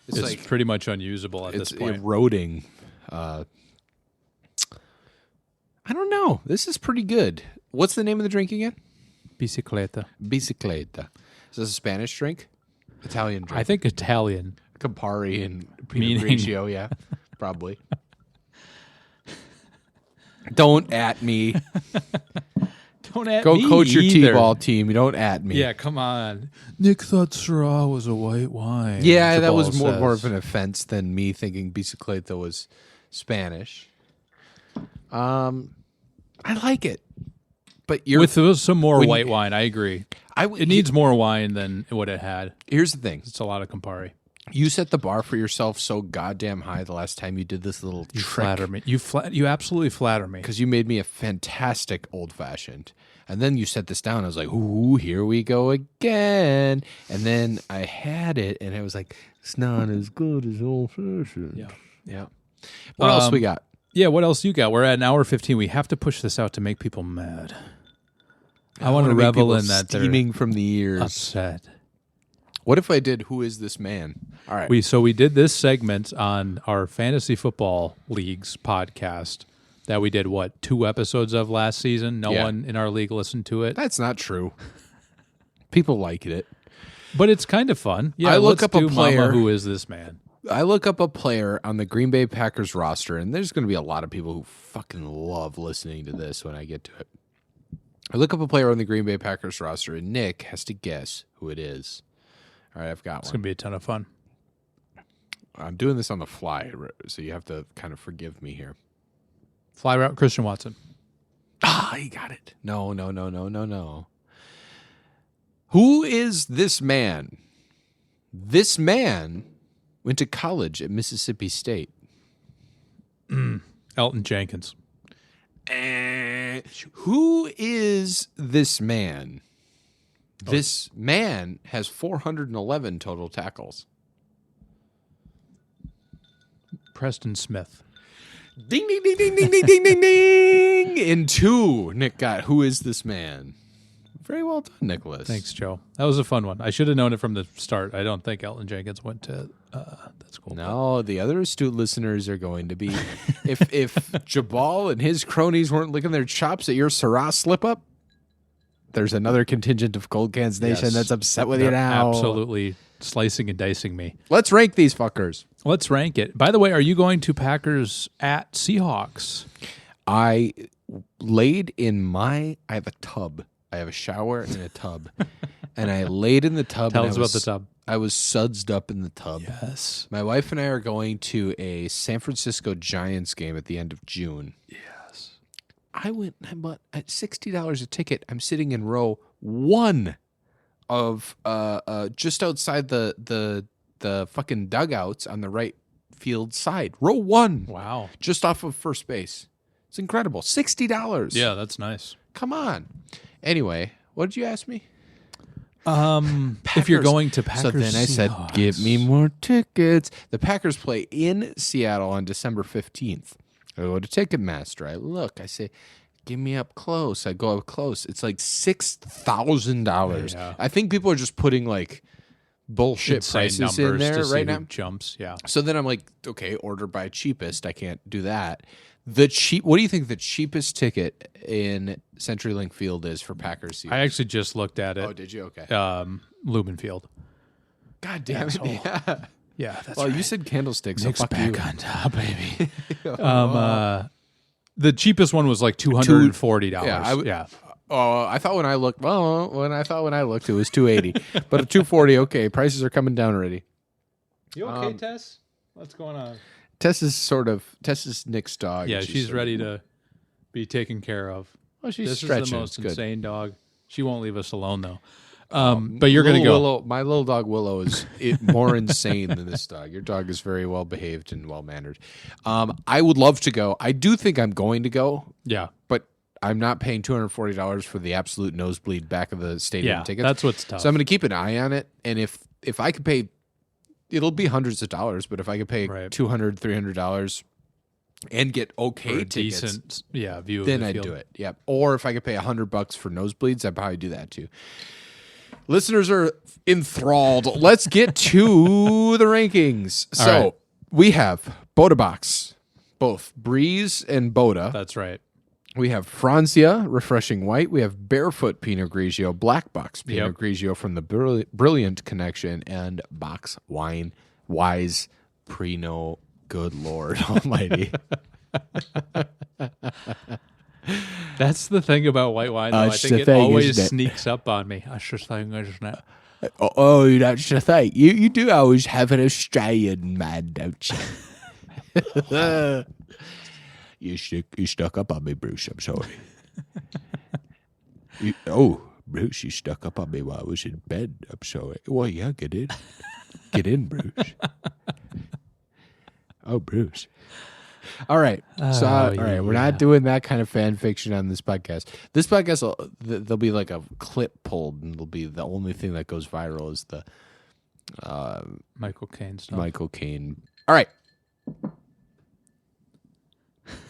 It's like, pretty much unusable at this point. It's eroding. I don't know. This is pretty good. What's the name of the drink again? Bicicleta. Bicicleta. Is this a Spanish drink? Italian drink? I think Italian. Campari and Pinot Grigio, yeah. Probably. Don't at me. Don't at me. Go coach either. Your T-ball team. You don't at me. Yeah, come on. Nick thought Syrah was a white wine. Yeah, that was more of an offense than me thinking Bicicleta was Spanish. I like it. But with some more white wine, I agree. It needs more wine than what it had. Here's the thing. It's a lot of Campari. You set the bar for yourself so goddamn high the last time you did this little trick. Flatter me. You absolutely flatter me. Because you made me a fantastic old-fashioned. And then you set this down. I was like, ooh, here we go again. And then I had it, and it was like, it's not as good as old-fashioned. Yeah. What else we got? Yeah, what else you got? We're at an hour 15. We have to push this out to make people mad. I want to revel in that they're steaming from the ears. Upset. What if I did Who Is This Man? All right. We did this segment on our Fantasy Football Leagues podcast that we did, 2 episodes of last season? No one in our league listened to it. That's not true. People liked it. But it's kind of fun. Yeah, I look up a player. Mama, Who Is This Man? I look up a player on the Green Bay Packers roster, and there's going to be a lot of people who fucking love listening to this when I get to it. I look up a player on the Green Bay Packers roster, and Nick has to guess who it is. All right, I've got one. It's going to be a ton of fun. I'm doing this on the fly, so you have to kind of forgive me here. Fly route, Christian Watson. Ah, he got it. No. Who is this man? This man went to college at Mississippi State. Elton Jenkins. Who is this man? This man has 411 total tackles. Preston Smith. Ding, ding, ding, ding, ding, ding, ding, ding, ding. In 2, Nick got Who Is This Man? Very well done, Nicholas. Thanks, Joe. That was a fun one. I should have known it from the start. I don't think Elton Jenkins went to that's cool. No, the other astute listeners are going to be. if Jabal and his cronies weren't licking their chops at your Syrah slip-up, there's another contingent of Cold Cans Nation that's upset with you now. Absolutely slicing and dicing me. Let's rank these fuckers. Let's rank it. By the way, are you going to Packers at Seahawks? I laid in I have a tub. I have a shower and a tub. And I laid in the tub. Tell us about the tub. I was sudsed up in the tub. Yes. My wife and I are going to a San Francisco Giants game at the end of June. Yes. I went and I bought at $60 a ticket. I'm sitting in row 1 of just outside the fucking dugouts on the right field side. Row 1. Wow. Just off of first base. It's incredible. $60. Yeah, that's nice. Come on. Anyway, what did you ask me? If you're going to Packers, so then I said, "Give me more tickets." The Packers play in Seattle on December 15th. I go to Ticketmaster. I look. I say, "Give me up close." I go up close. It's like $6,000. Yeah. I think people are just putting like bullshit insane prices in there right now. Jumps, yeah. So then I'm like, okay, order by cheapest. I can't do that. What do you think the cheapest ticket in CenturyLink Field is for Packers season? I actually just looked at it. Oh, did you? Okay. Lumen Field. God damn it! Yeah. Yeah, that's well, right. you said candlesticks. Nick's so fuck back you. on top, baby. The cheapest one was like $240. Yeah. Oh, I thought when I looked. Well, when I looked, it was $280. But at $240, okay, prices are coming down already. You okay, Tess? What's going on? Tess is Nick's dog. Yeah, she's ready to be taken care of. Well, she's this stretching. is the most it's insane dog. She won't leave us alone though. But you're gonna go. My little dog Willow is more insane than this dog. Your dog is very well behaved and well mannered. I would love to go. I do think I'm going to go. Yeah, but I'm not paying $240 for the absolute nosebleed back of the stadium tickets. That's what's tough. So I'm going to keep an eye on it, and if I could pay. It'll be hundreds of dollars, but if I could pay $200, $300 and get okay tickets, decent, view, then of the I'd field. do it. Yeah, or if I could pay $100 for nosebleeds, I'd probably do that too. Listeners are enthralled. Let's get to the rankings. So we have Boda Box, both Breeze and Boda. That's right. We have Francia, refreshing white. We have Barefoot Pinot Grigio, Black Box Pinot Grigio from the Brilliant Connection, and Box Wine Wise Pinot. Good Lord Almighty. That's the thing about white wine, though. I think it always sneaks up on me. That's the thing, isn't it? Oh, that's the thing. You do always have an Australian man, don't you? You stuck up on me, Bruce. I'm sorry. Bruce, you stuck up on me while I was in bed. I'm sorry. Well, yeah, get in. Get in, Bruce. Oh, Bruce. All right. So, all right. We're not doing that kind of fan fiction on this podcast. This podcast, there'll be like a clip pulled, and it'll be the only thing that goes viral is the Michael Caine stuff. Michael Caine. All right.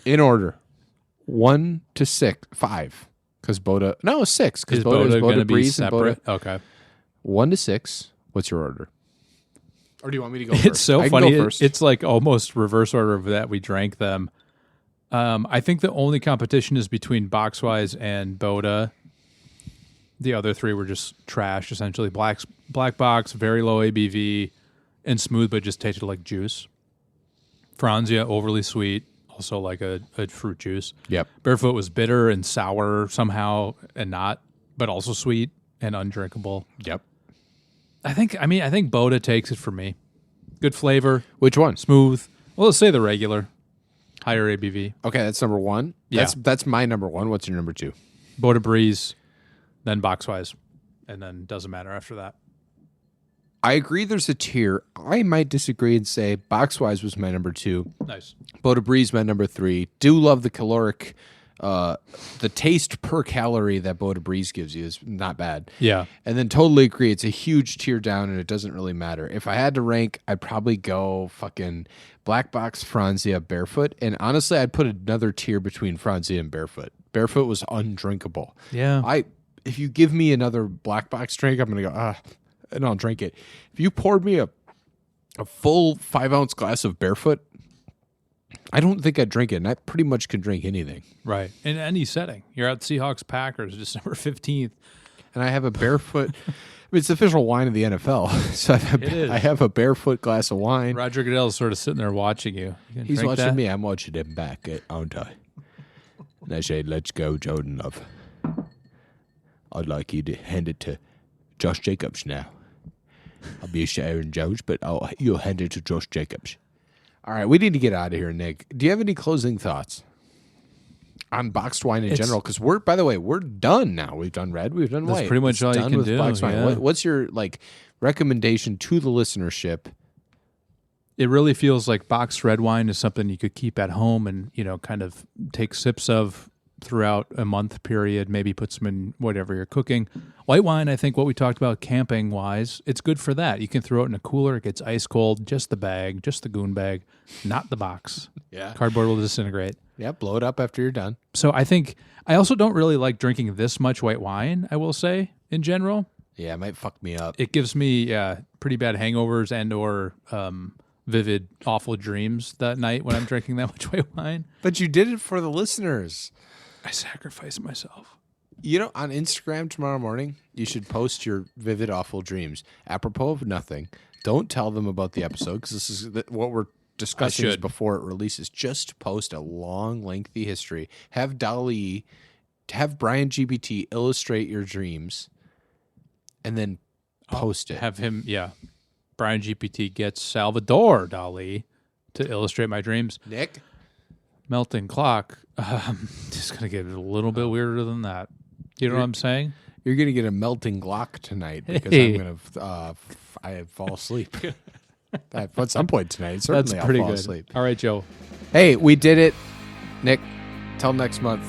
In order, 1 to 5. Because Boda, no, 6. Because Boda Breeze separate. And Boda. Okay. 1 to 6. What's your order? Or do you want me to go first? It's so funny. It's like almost reverse order of that we drank them. I think the only competition is between Boxwise and Boda. The other 3 were just trash, essentially. Black Box, very low ABV, and smooth, but just tasted like juice. Franzia, overly sweet, also like a fruit juice. Yep. Barefoot was bitter and sour somehow, and not, but also sweet and undrinkable. Yep. I think Boda takes it for me. Good flavor. Which one? Smooth. Well, let's say the regular. Higher ABV. Okay, that's number 1. Yeah. That's my number 1. What's your number 2? Boda Breeze, then Boxwise, and then doesn't matter after that. I agree there's a tier. I might disagree and say Boxwise was my number 2. Nice. Boda Breeze my number 3. Do love the caloric, the taste per calorie that Boda Breeze gives you is not bad. Yeah. And then totally agree. It's a huge tier down, and it doesn't really matter. If I had to rank, I'd probably go fucking Black Box, Franzia, Barefoot. And honestly, I'd put another tier between Franzia and Barefoot. Barefoot was undrinkable. Yeah. If you give me another Black Box drink, I'm going to go, and I'll drink it. If you poured me a full 5-ounce glass of Barefoot, I don't think I'd drink it, and I pretty much can drink anything. Right. In any setting. You're at Seahawks Packers December 15th. And I have a Barefoot. It's the official wine of the NFL. So I have a Barefoot glass of wine. Roger Goodell's sort of sitting there watching you. He's watching me. I'm watching him back, aren't I? And I say, let's go, Jordan Love. I'd like you to hand it to Josh Jacobs now. I'll be Aaron Jones, but you'll hand it to Josh Jacobs. All right, we need to get out of here, Nick. Do you have any closing thoughts on boxed wine in general? Because we're done now. We've done red, we've done white. That's pretty much all you can do. Yeah. What's your recommendation to the listenership? It really feels like boxed red wine is something you could keep at home and kind of take sips of throughout a month period. Maybe put some in whatever you're cooking. White wine, I think what we talked about camping wise, it's good for that. You can throw it in a cooler. It gets ice cold. Just the bag, just the goon bag, not the box. Yeah, cardboard will disintegrate. Yeah, blow it up after you're done. So I think I also don't really like drinking this much white wine, I will say, in general. Yeah, it might fuck me up. It gives me pretty bad hangovers and or vivid, awful dreams that night when I'm drinking that much white wine. But you did it for the listeners. I sacrificed myself. On Instagram tomorrow morning, you should post your vivid, awful dreams. Apropos of nothing. Don't tell them about the episode because this is what we're discussing before it releases. Just post a long, lengthy history. Have Brian GPT illustrate your dreams, and then post it. Have him, Brian GPT gets Salvador Dali to illustrate my dreams. Nick? Melting clock. Just going to get a little bit weirder than that. You know what I'm saying? You're going to get a melting Glock tonight because I'm going to I fall asleep. At some point tonight, certainly That's pretty I'll fall good. asleep. All right, Joe. Hey, we did it. Nick, till next month.